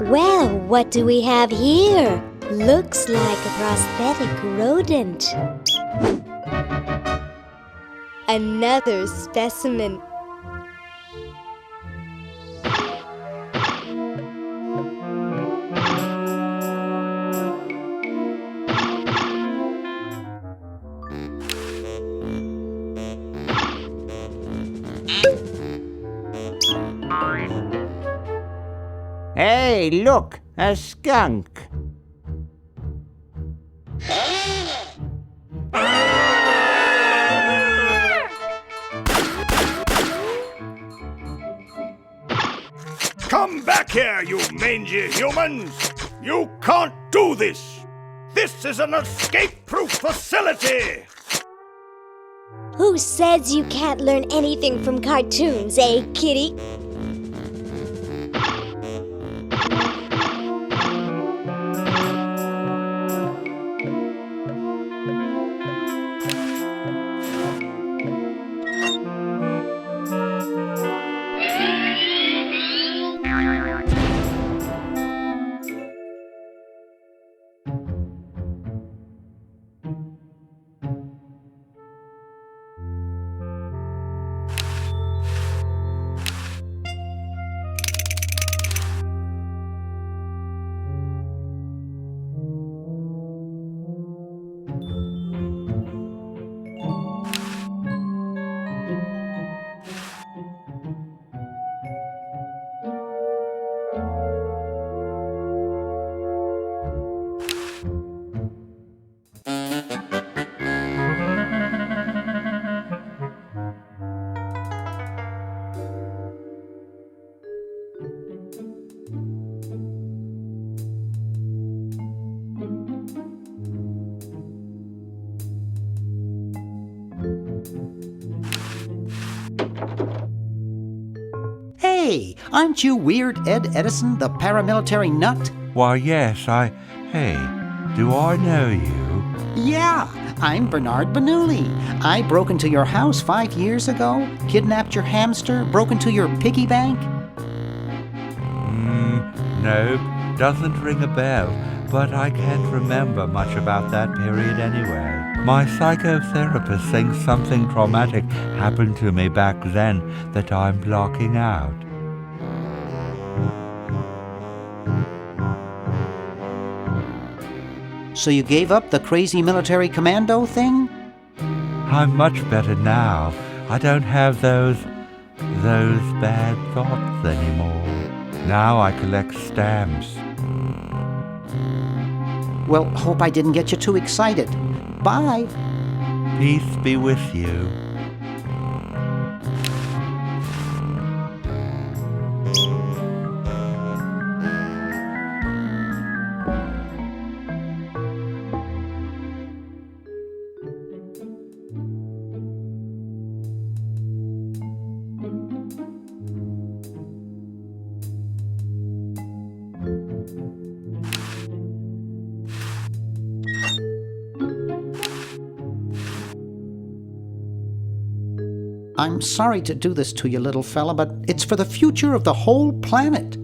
Well, what do we have here? Looks like a prosthetic rodent. Another specimen. Hey, look, a skunk. Come back here, you mangy humans! You can't do this! This is an escape-proof facility! Who says you can't learn anything from cartoons, eh, kitty? Aren't you Weird Ed Edison, the paramilitary nut? Why, yes, Hey, do I know you? Yeah, I'm Bernard Bernoulli. I broke into your house 5 years ago, kidnapped your hamster, broke into your piggy bank. Nope, doesn't ring a bell, but I can't remember much about that period anyway. My psychotherapist thinks something traumatic happened to me back then that I'm blocking out. So you gave up the crazy military commando thing? I'm much better now. I don't have those bad thoughts anymore. Now I collect stamps. Well, hope I didn't get you too excited. Bye. Peace be with you. I'm sorry to do this to you, little fella, but it's for the future of the whole planet.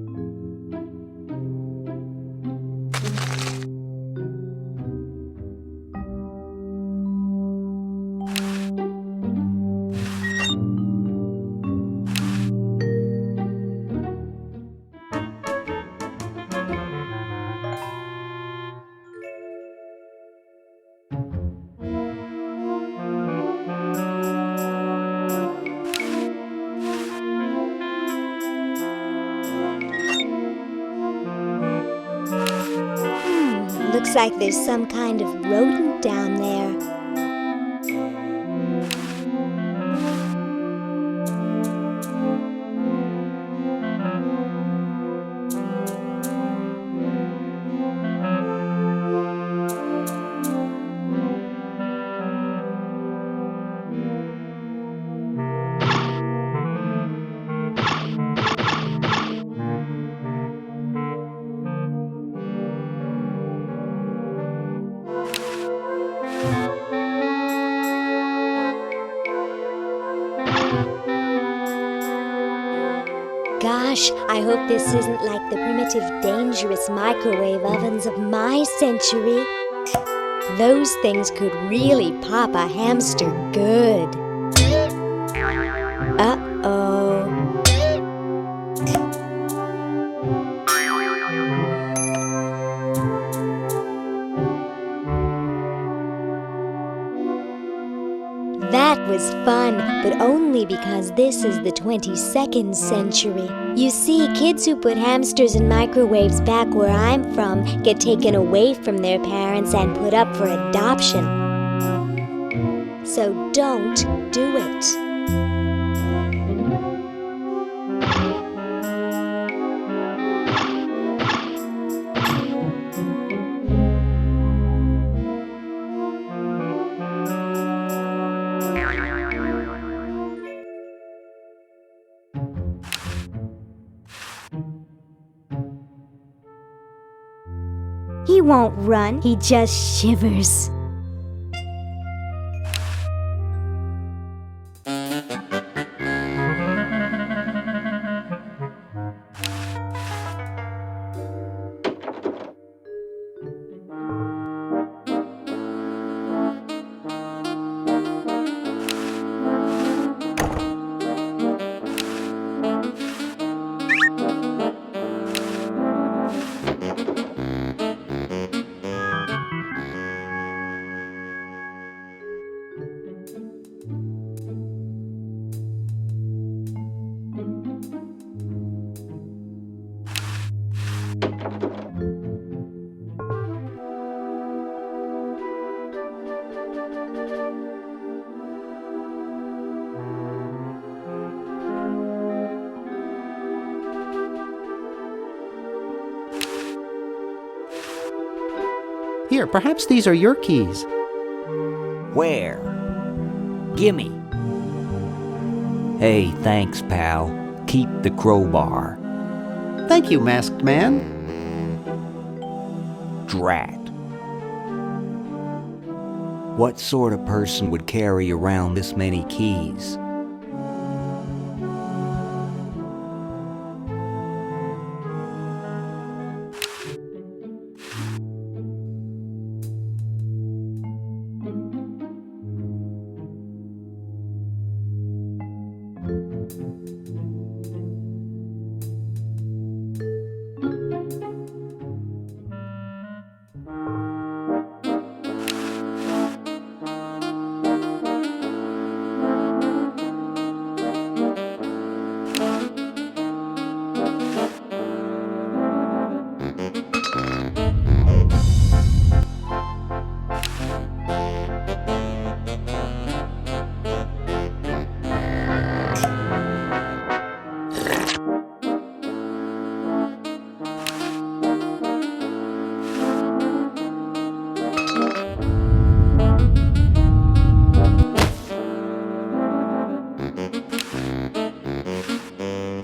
Looks like there's some kind of rodent down there. Gosh, I hope this isn't like the primitive, dangerous microwave ovens of my century. Those things could really pop a hamster good. Uh-oh. That was fun, but only because this is the 22nd century. You see, kids who put hamsters in microwaves back where I'm from get taken away from their parents and put up for adoption. So don't do it. He won't run, he just shivers. Here, perhaps these are your keys. Where? Gimme. Hey, thanks, pal. keep the crowbar. Thank you, Masked Man. Drat. What sort of person would carry around this many keys?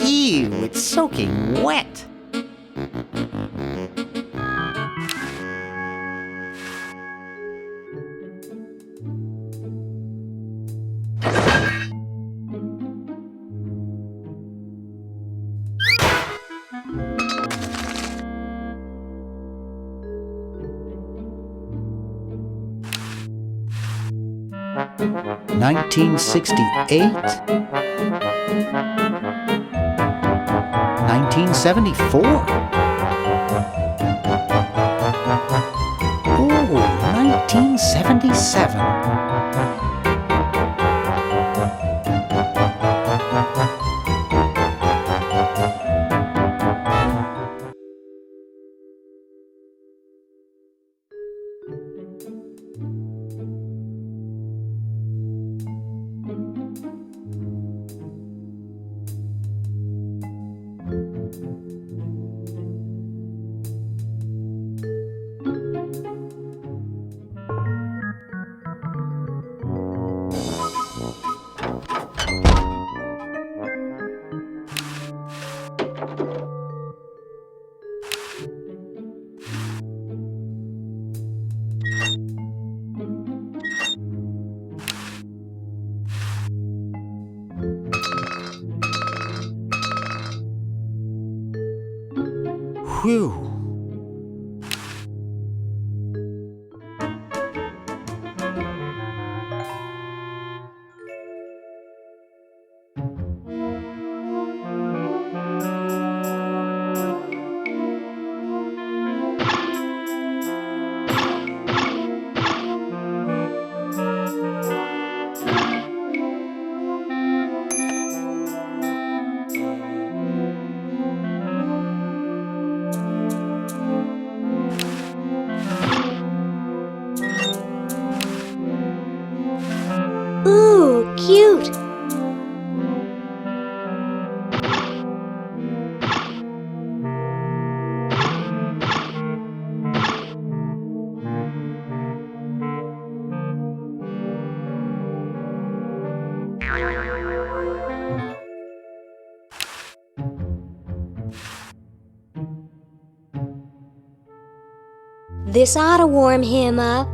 Ew, it's soaking wet. $1968? 1974? Oh, 1977. Whew. Ooh, cute! This ought to warm him up.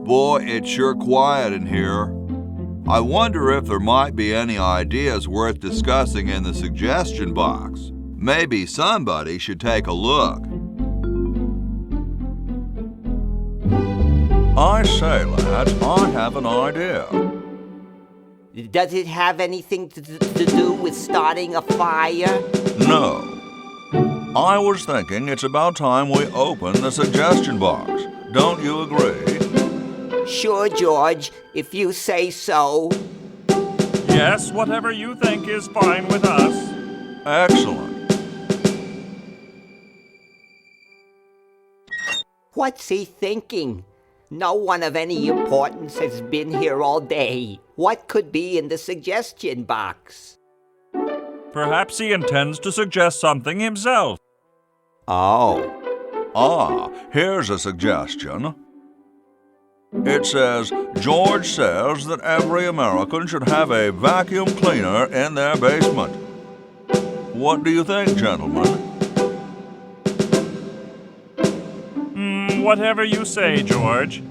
Boy, it's sure quiet in here. I wonder if there might be any ideas worth discussing in the suggestion box. Maybe somebody should take a look. I say, lads, I have an idea. Does it have anything to do with starting a fire? No. I was thinking it's about time we open the suggestion box. Don't you agree? Sure, George, if you say so. Yes, whatever you think is fine with us. Excellent. What's he thinking? No one of any importance has been here all day. What could be in the suggestion box? Perhaps he intends to suggest something himself. Oh. Here's a suggestion. It says, George says that every American should have a vacuum cleaner in their basement. What do you think, gentlemen? Whatever you say, George.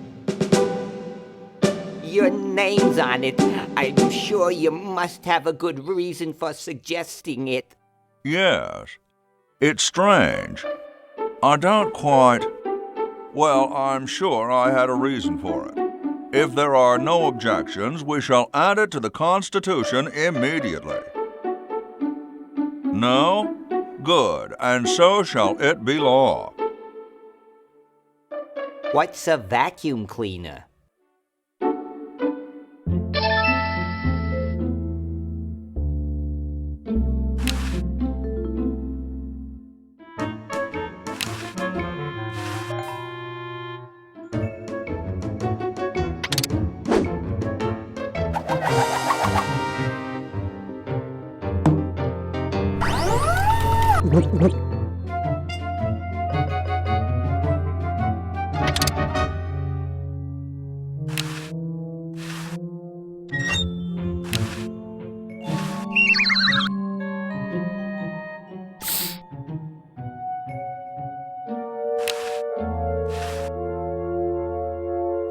Your name's on it. I'm sure you must have a good reason for suggesting it. Yes. It's strange. I don't quite... Well, I'm sure I had a reason for it. If there are no objections, we shall add it to the Constitution immediately. No? Good, and so shall it be law. What's a vacuum cleaner?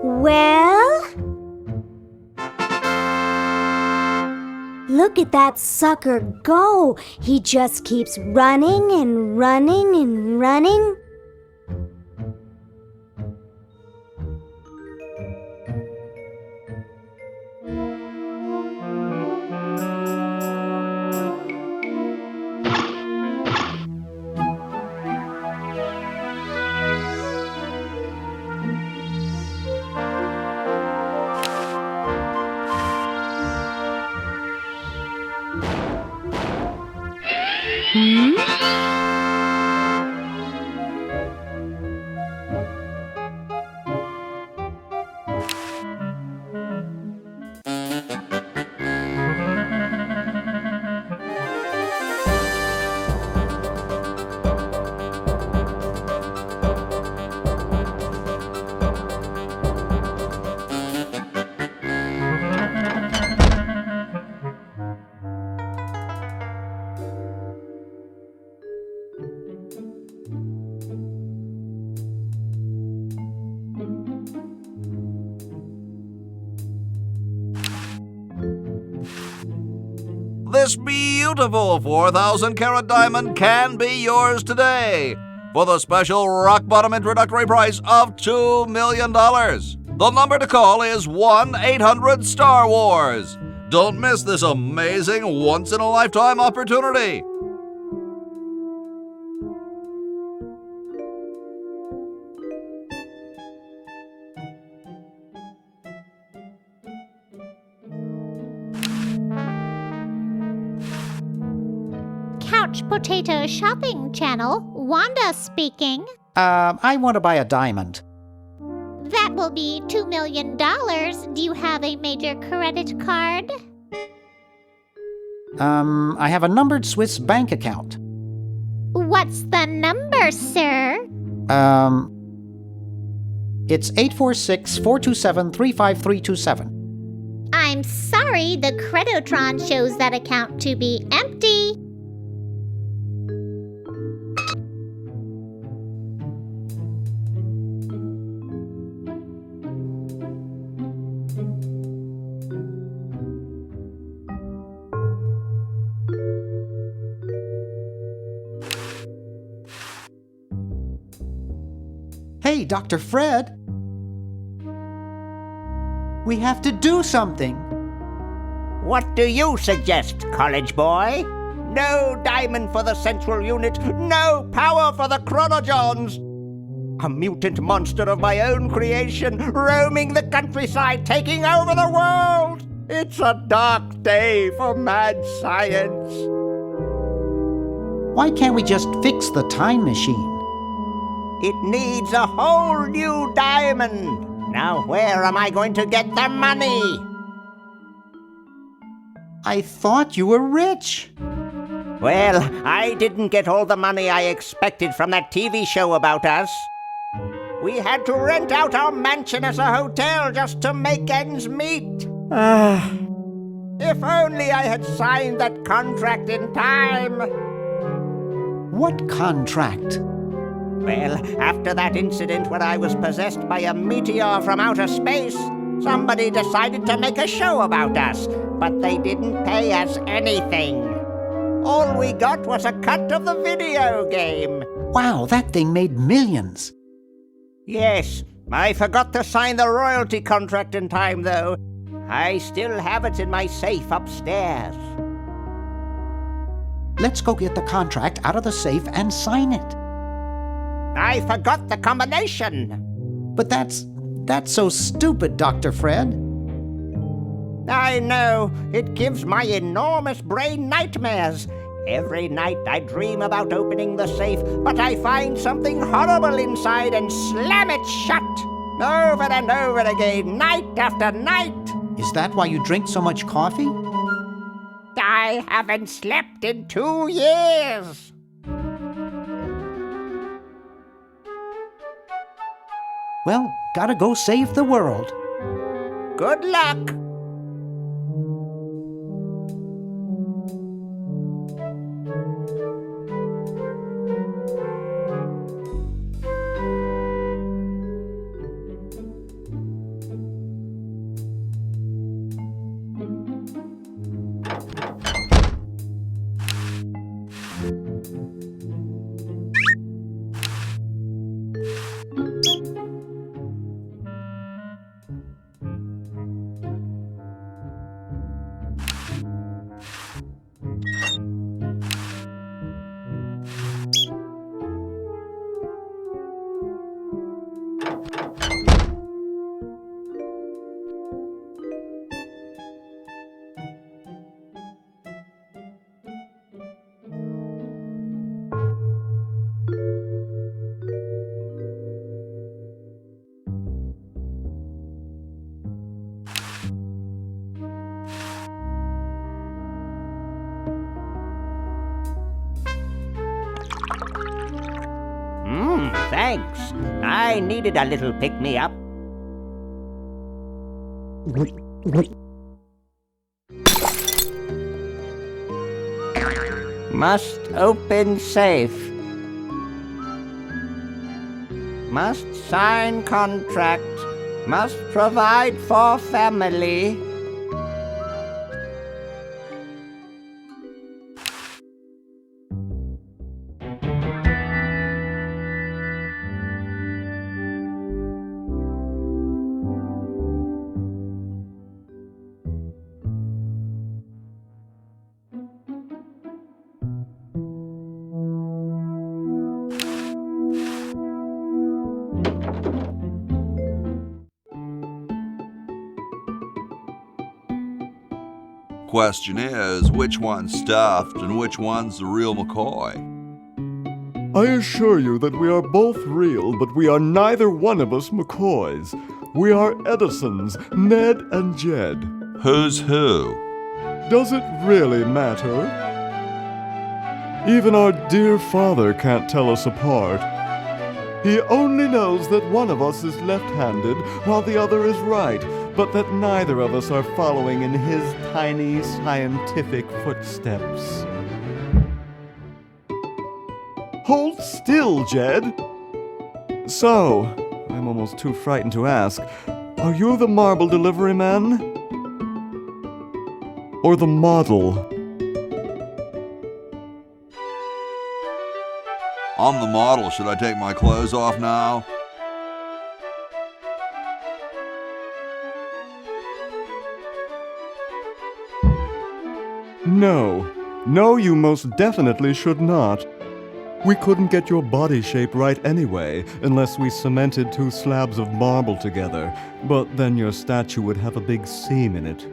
Well? Look at that sucker go! He just keeps running and running and running. This beautiful 4,000-carat diamond can be yours today for the special rock-bottom introductory price of $2 million. The number to call is 1-800-STAR-WARS. Don't miss this amazing once-in-a-lifetime opportunity. Couch Potato Shopping Channel, Wanda speaking. I want to buy a diamond. That will be $2 million. Do you have a major credit card? I have a numbered Swiss bank account. What's the number, sir? It's 846-427-35327. I'm sorry, the Credotron shows that account to be empty. Hey, Dr. Fred. We have to do something. What do you suggest, college boy? No diamond for the central unit, no power for the chronojons. A mutant monster of my own creation, roaming the countryside, taking over the world. It's a dark day for mad science. Why can't we just fix the time machine? It needs a whole new diamond. Now where am I going to get the money? I thought you were rich. Well, I didn't get all the money I expected from that TV show about us. We had to rent out our mansion as a hotel just to make ends meet. If only I had signed that contract in time. What contract? Well, after that incident where I was possessed by a meteor from outer space, somebody decided to make a show about us, but they didn't pay us anything. All we got was a cut of the video game. Wow, that thing made millions. Yes, I forgot to sign the royalty contract in time, though. I still have it in my safe upstairs. Let's go get the contract out of the safe and sign it. I forgot the combination. But that's so stupid, Dr. Fred. I know. It gives my enormous brain nightmares. Every night I dream about opening the safe, but I find something horrible inside and slam it shut. Over and over again, night after night. Is that why you drink so much coffee? I haven't slept in 2 years. Well, gotta go save the world. Good luck. Thanks. I needed a little pick-me-up. Must open safe. Must sign contract. Must provide for family. Question is, which one's stuffed and which one's the real McCoy? I assure you that we are both real, but we are neither one of us McCoys. We are Edisons, Ned and Jed. Who's who? Does it really matter? Even our dear father can't tell us apart. He only knows that one of us is left-handed while the other is right, but that neither of us are following in his tiny scientific footsteps. Hold still, Jed! So, I'm almost too frightened to ask, are you the marble delivery man? Or the model? I'm the model. Should I take my clothes off now? No. No, you most definitely should not. We couldn't get your body shape right anyway, unless we cemented 2 slabs of marble together. But then your statue would have a big seam in it.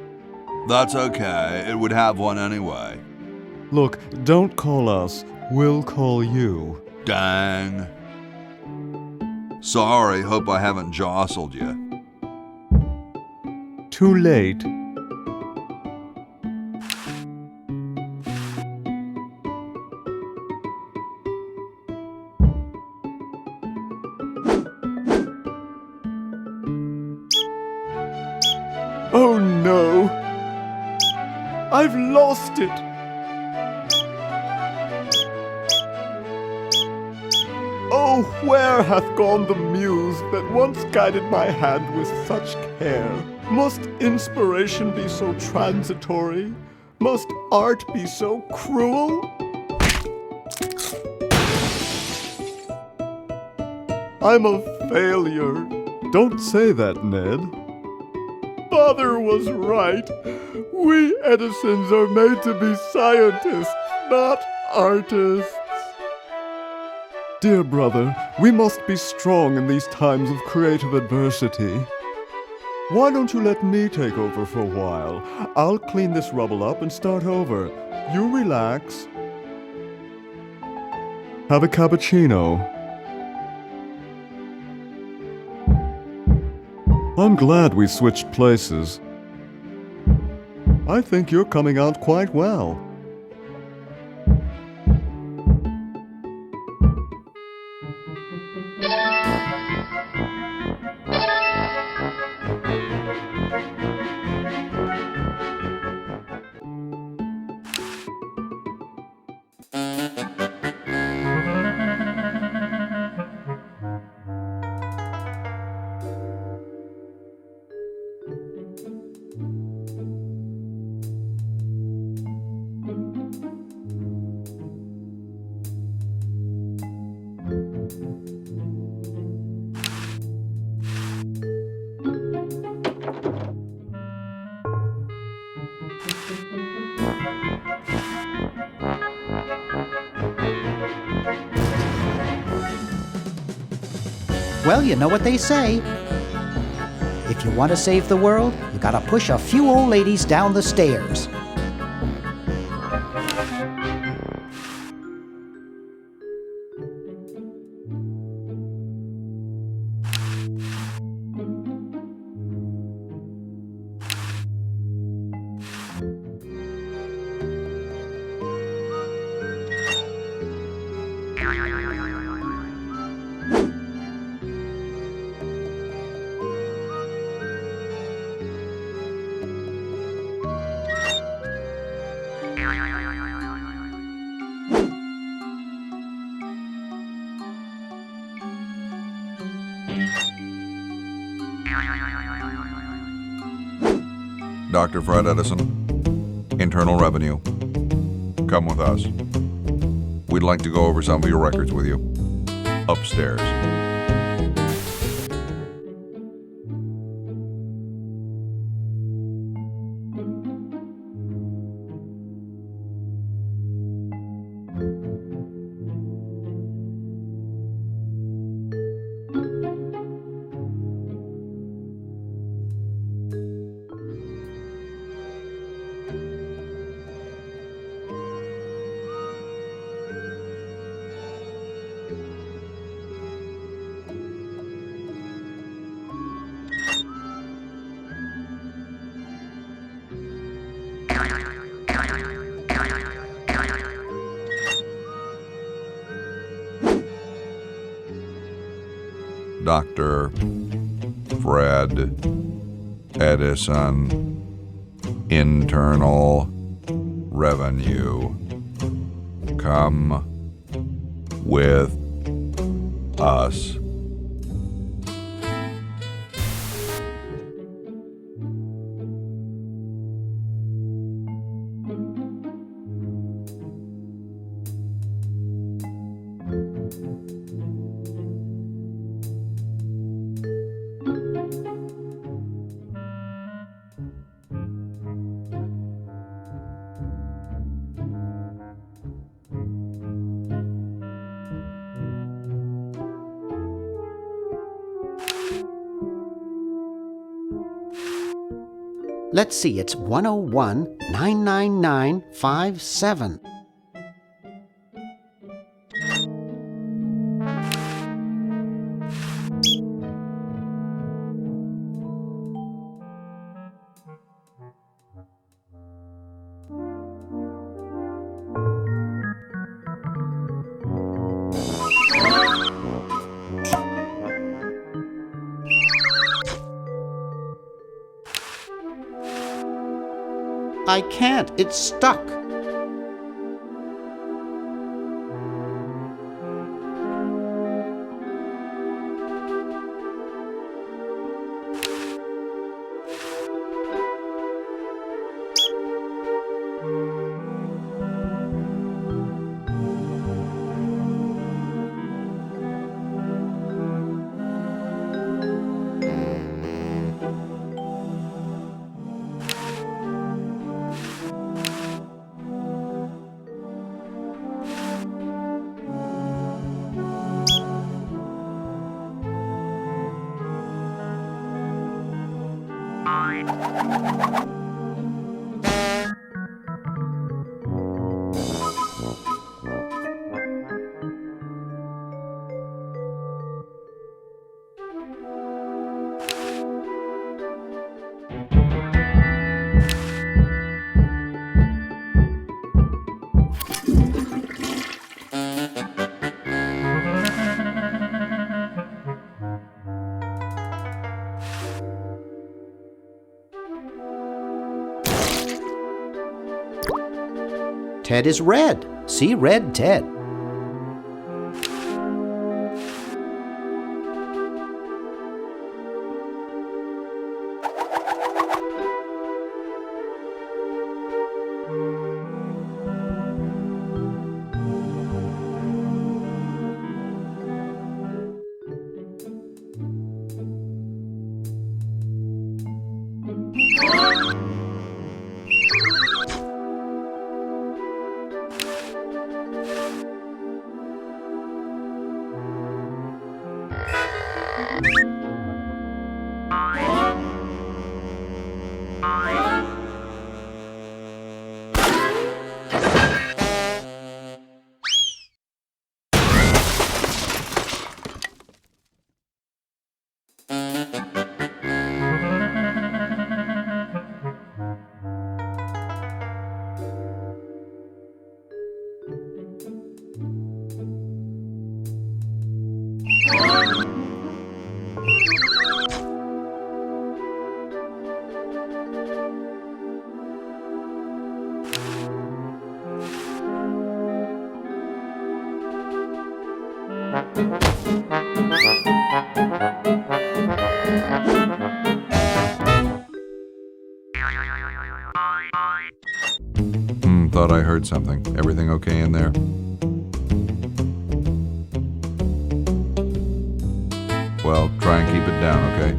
That's okay. It would have one anyway. Look, don't call us. We'll call you. Dang. Sorry, hope I haven't jostled you. Too late. Oh no! I've lost it! Oh, where hath gone the muse that once guided my hand with such care? Must inspiration be so transitory? Must art be so cruel? I'm a failure. Don't say that, Ned. Father was right. We Edisons are made to be scientists, not artists. Dear brother, we must be strong in these times of creative adversity. Why don't you let me take over for a while? I'll clean this rubble up and start over. You relax. Have a cappuccino. I'm glad we switched places. I think you're coming out quite well. Well, you know what they say. If you want to save the world, you gotta push a few old ladies down the stairs. Dr. Fred Edison, Internal Revenue. Come with us. We'd like to go over some of your records with you. Upstairs. Dr. Fred Edison, Internal Revenue. Come with us. Let's see, it's 101-999-57. I can't. It's stuck. Ted is red. See red Ted. Thought I heard something. Everything okay in there? Well, try and keep it down, okay?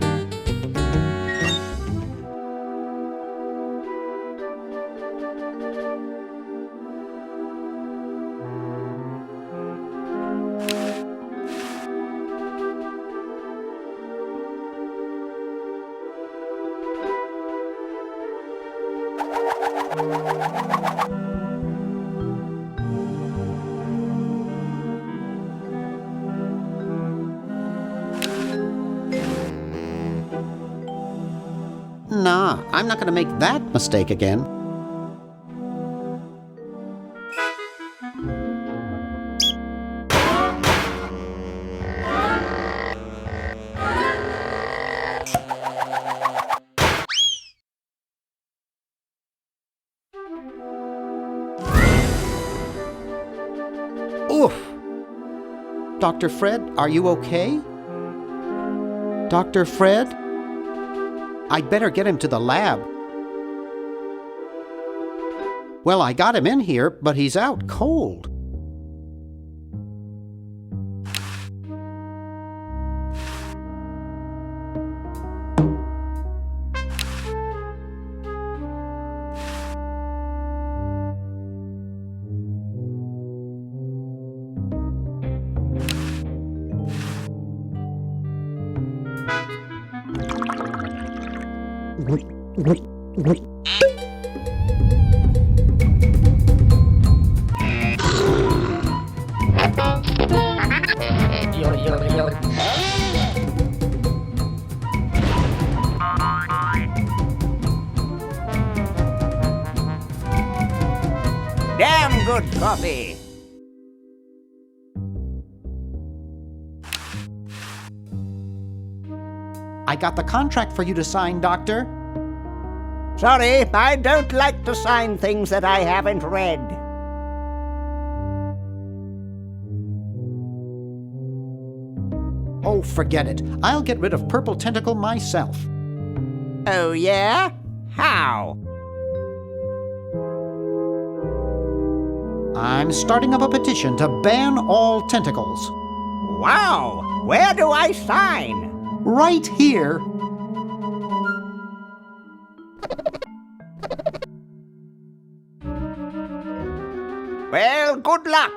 Nah, I'm not going to make that mistake again. Oof! Dr. Fred, are you okay? Dr. Fred? I'd better get him to the lab. Well, I got him in here, but he's out cold. Damn good coffee. I got the contract for you to sign, Doctor. Sorry, I don't like to sign things that I haven't read. Oh, forget it. I'll get rid of Purple Tentacle myself. Oh, yeah? How? I'm starting up a petition to ban all tentacles. Wow! Where do I sign? Right here. Well, good luck.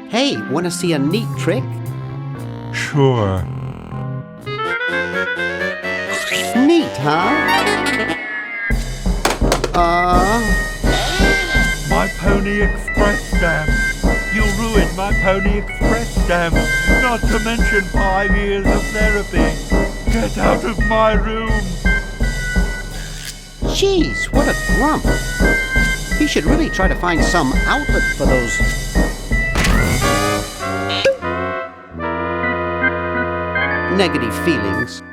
Hey, want to see a neat trick? Sure. Neat, huh? My Pony Express stamp. You ruined my Pony Express stamp. Not to mention 5 years of therapy. Get out of my room. Jeez, what a grump. He should really try to find some outlet for those... negative feelings.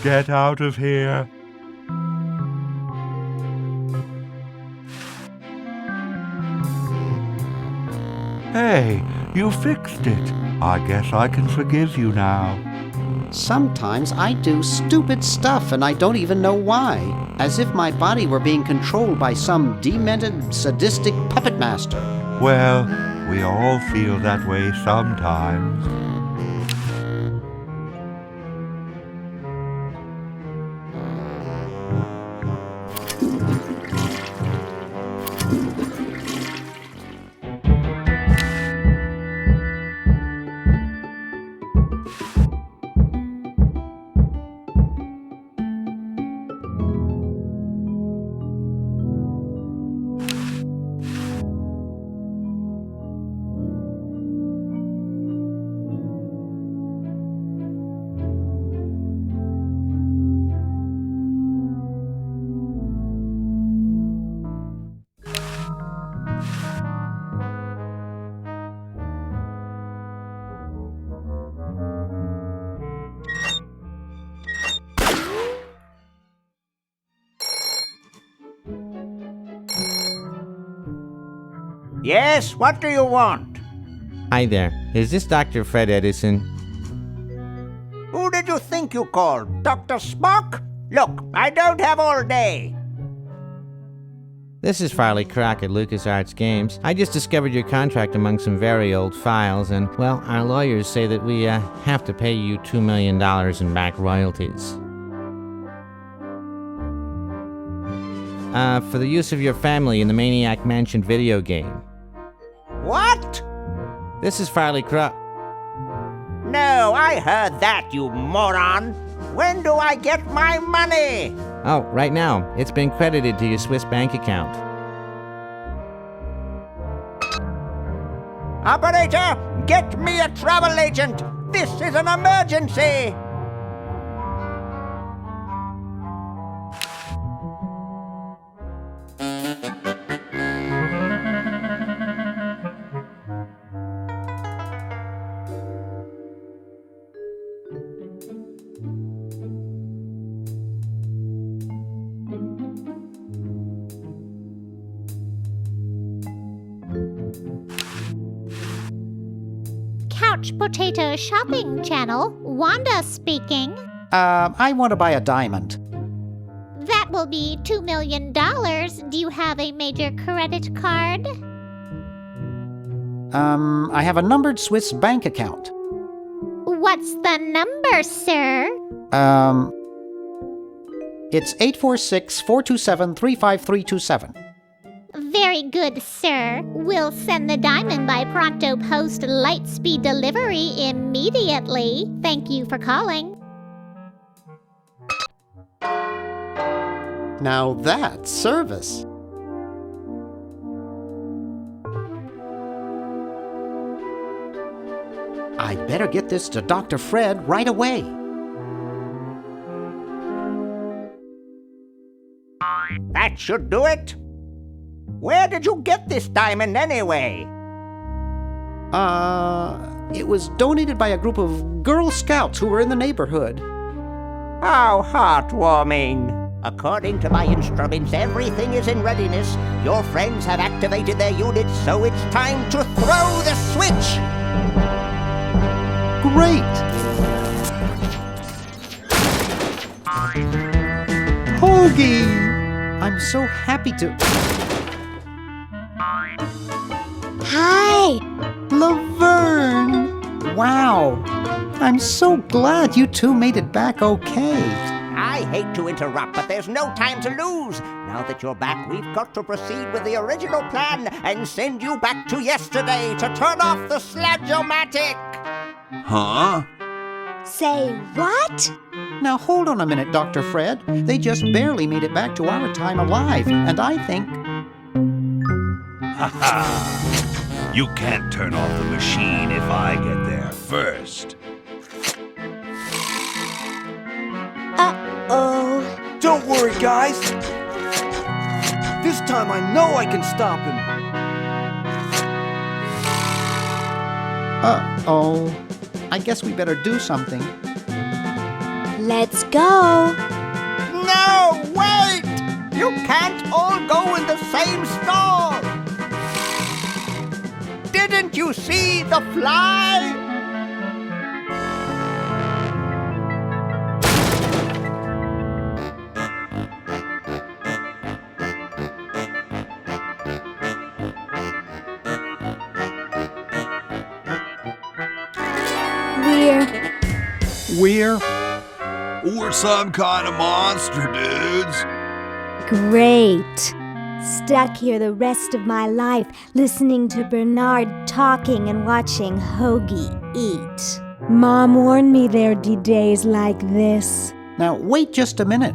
Get out of here. Hey, you fixed it. I guess I can forgive you now. Sometimes I do stupid stuff and I don't even know why. As if my body were being controlled by some demented, sadistic puppet master. Well, we all feel that way sometimes. Yes, what do you want? Hi there. Is this Dr. Fred Edison? Who did you think you called? Dr. Spock? Look, I don't have all day. This is Farley Crock at LucasArts Games. I just discovered your contract among some very old files, and, well, our lawyers say that we have to pay you $2 million in back royalties. For the use of your family in the Maniac Mansion video game. What? This is Farley Crock. No, I heard that, you moron. When do I get my money? Oh, right now. It's been credited to your Swiss bank account. Operator, get me a travel agent. This is an emergency. Couch Potato Shopping Channel. Wanda speaking. I want to buy a diamond. That will be $2 million. Do you have a major credit card? I have a numbered Swiss bank account. What's the number, sir? It's 846-427-35327. Very good, sir. We'll send the diamond by Pronto Post Lightspeed delivery immediately. Thank you for calling. Now that's service. I'd better get this to Dr. Fred right away. That should do it. Where did you get this diamond anyway? It was donated by a group of Girl Scouts who were in the neighborhood. How heartwarming. According to my instruments, everything is in readiness. Your friends have activated their units, so it's time to throw the switch. Great! Hoagie! I'm so happy to... Hi! Laverne! Wow! I'm so glad you two made it back okay. I hate to interrupt, but there's no time to lose. Now that you're back, we've got to proceed with the original plan and send you back to yesterday to turn off the Sludge-O-Matic. Huh? Say what? Now hold on a minute, Dr. Fred. They just barely made it back to our time alive, and I think... Ha ha! You can't turn off the machine if I get there first. Uh-oh. Don't worry, guys. This time I know I can stop him. Uh-oh. I guess we better do something. Let's go. No, wait! You can't all go in the same stall. Didn't you see the fly? We're some kind of monster, dudes. Great. Stuck here the rest of my life, listening to Bernard talking and watching Hoagie eat. Mom warned me there'd be days like this. Now, wait just a minute.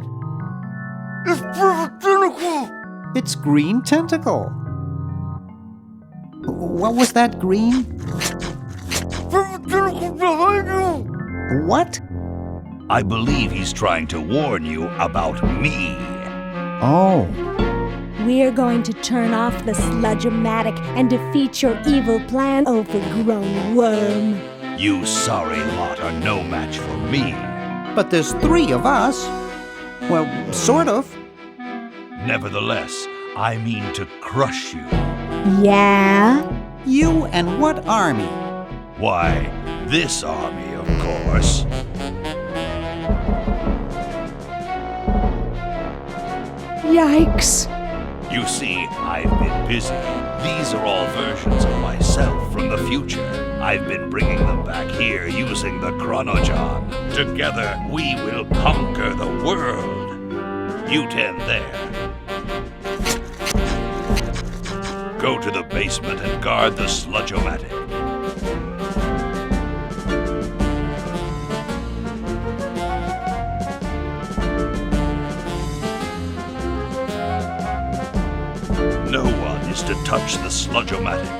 It's Perfect Tentacle! It's Green Tentacle. What was that, Green? Perfect Tentacle behind you! What? I believe he's trying to warn you about me. Oh. We're going to turn off the Sludge-O-Matic and defeat your evil plan, overgrown worm. You sorry lot are no match for me. But there's 3 of us. Well, sort of. Nevertheless, I mean to crush you. Yeah? You and what army? Why, this army, of course. Yikes. You see, I've been busy. These are all versions of myself from the future. I've been bringing them back here using the Chronojon. Together, we will conquer the world. You 10 there. Go to the basement and guard the Sludge-O-Matic. No one is to touch the Sludge-O-Matic.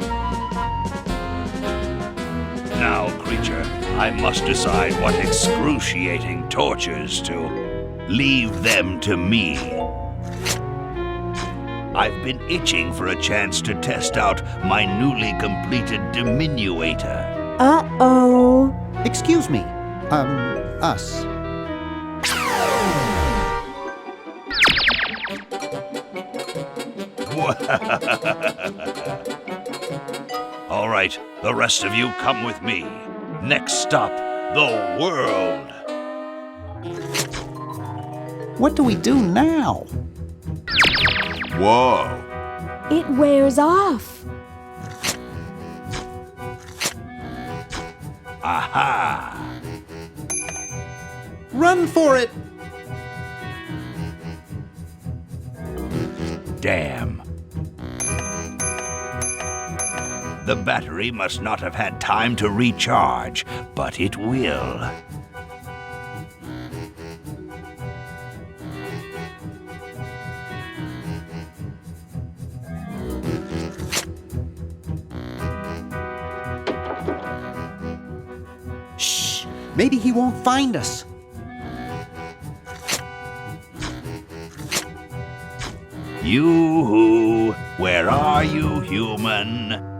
Now, creature, I must decide what excruciating tortures to leave them to me. I've been itching for a chance to test out my newly completed diminuator. Uh-oh. Excuse me. Us. All right, the rest of you come with me. Next stop, the world. What do we do now? Whoa. It wears off. Aha! Run for it! Damn. The battery must not have had time to recharge, but it will. Shh! Maybe he won't find us. Yoo-hoo! Where are you, human?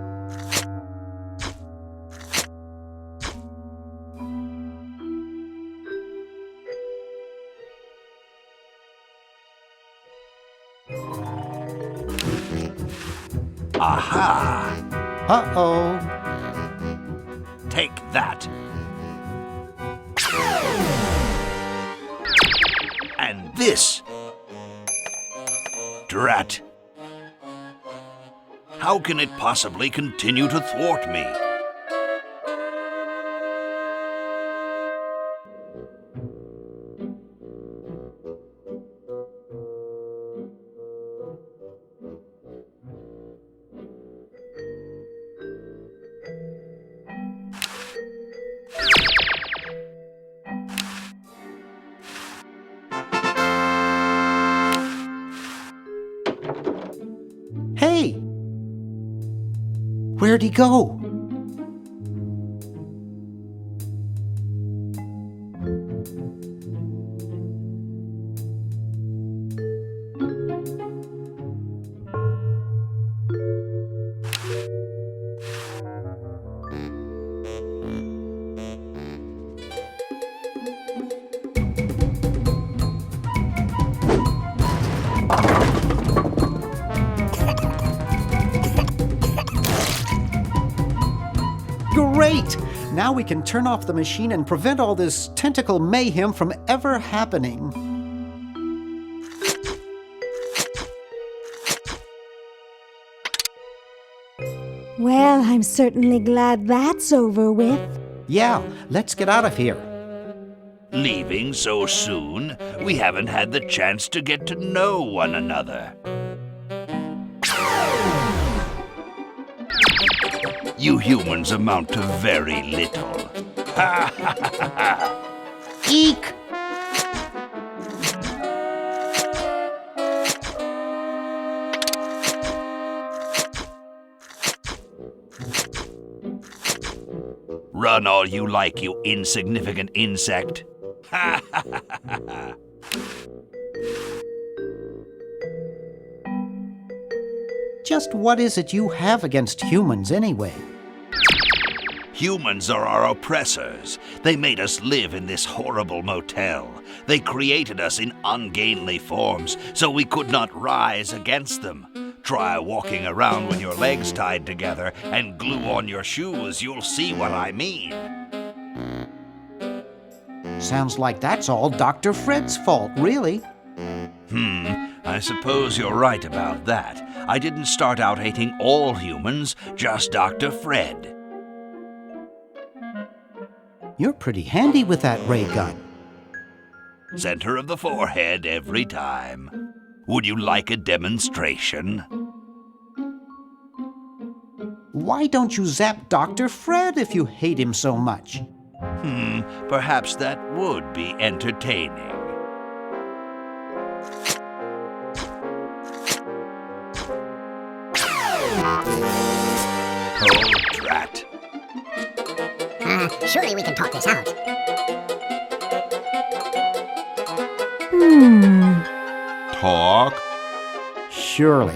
Aha! Uh-oh. Take that. And this. Drat. How can it possibly continue to thwart me? Hey! Where'd he go? Great! Now we can turn off the machine and prevent all this tentacle mayhem from ever happening. Well, I'm certainly glad that's over with. Yeah, let's get out of here. Leaving so soon? We haven't had the chance to get to know one another. You humans amount to very little. Ha ha ha ha! Eek! Run all you like, you insignificant insect. Ha ha ha ha ha! Just what is it you have against humans anyway? Humans are our oppressors. They made us live in this horrible motel. They created us in ungainly forms so we could not rise against them. Try walking around with your legs tied together and glue on your shoes. You'll see what I mean. Sounds like that's all Dr. Fred's fault, really. I suppose you're right about that. I didn't start out hating all humans, just Dr. Fred. You're pretty handy with that ray gun. Center of the forehead every time. Would you like a demonstration? Why don't you zap Dr. Fred if you hate him so much? Perhaps that would be entertaining. Oh, drat. Surely we can talk this out. Talk? Surely.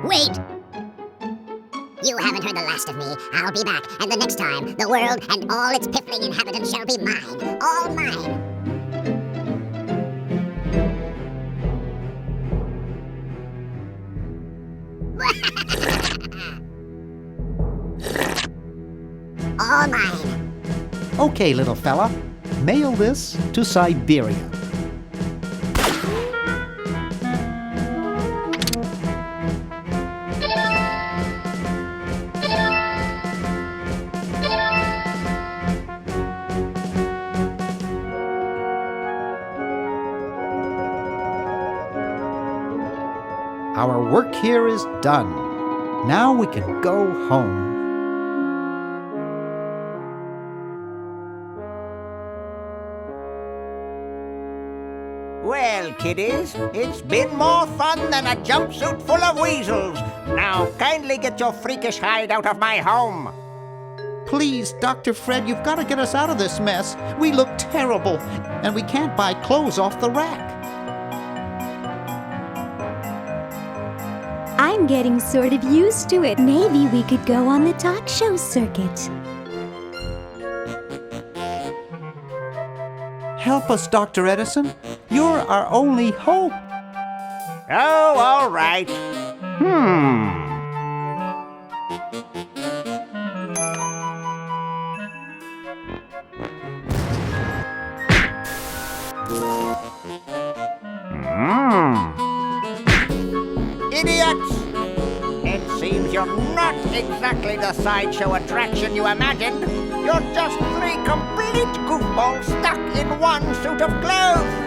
Wait! You haven't heard the last of me. I'll be back, and the next time, the world and all its piffling inhabitants shall be mine. All mine. all mine. Okay, little fella. Mail this to Siberia. Our work here is done. Now we can go home. Well, kiddies, it's been more fun than a jumpsuit full of weasels. Now, kindly get your freakish hide out of my home. Please, Dr. Fred, you've got to get us out of this mess. We look terrible, and we can't buy clothes off the rack. I'm getting sort of used to it. Maybe we could go on the talk show circuit. Help us, Dr. Edison. You're our only hope. Oh, all right. Idiots! It seems you're not exactly the sideshow attraction you imagined. You're just three complete goofballs stuck in one suit of clothes.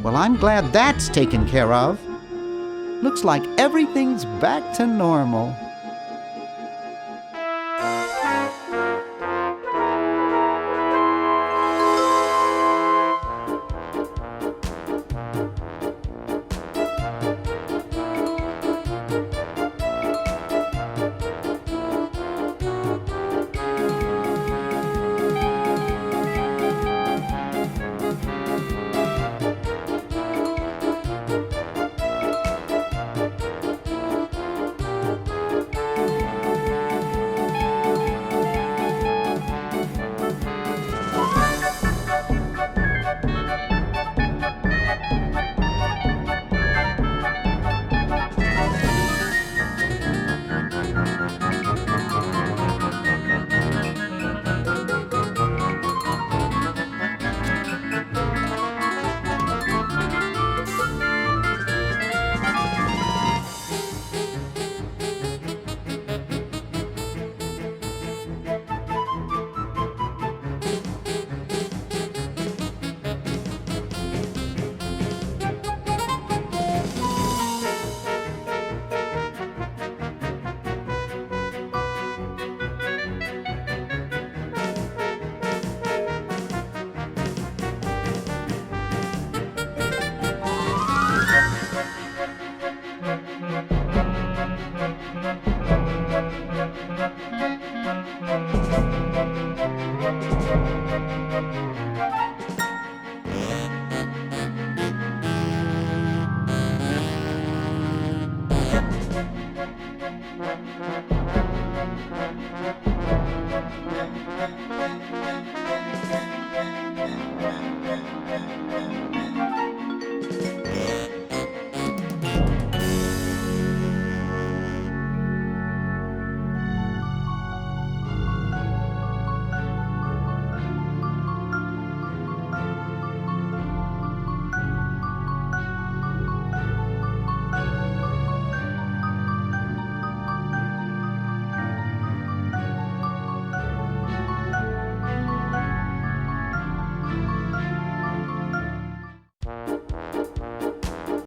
Well, I'm glad that's taken care of. Looks like everything's back to normal.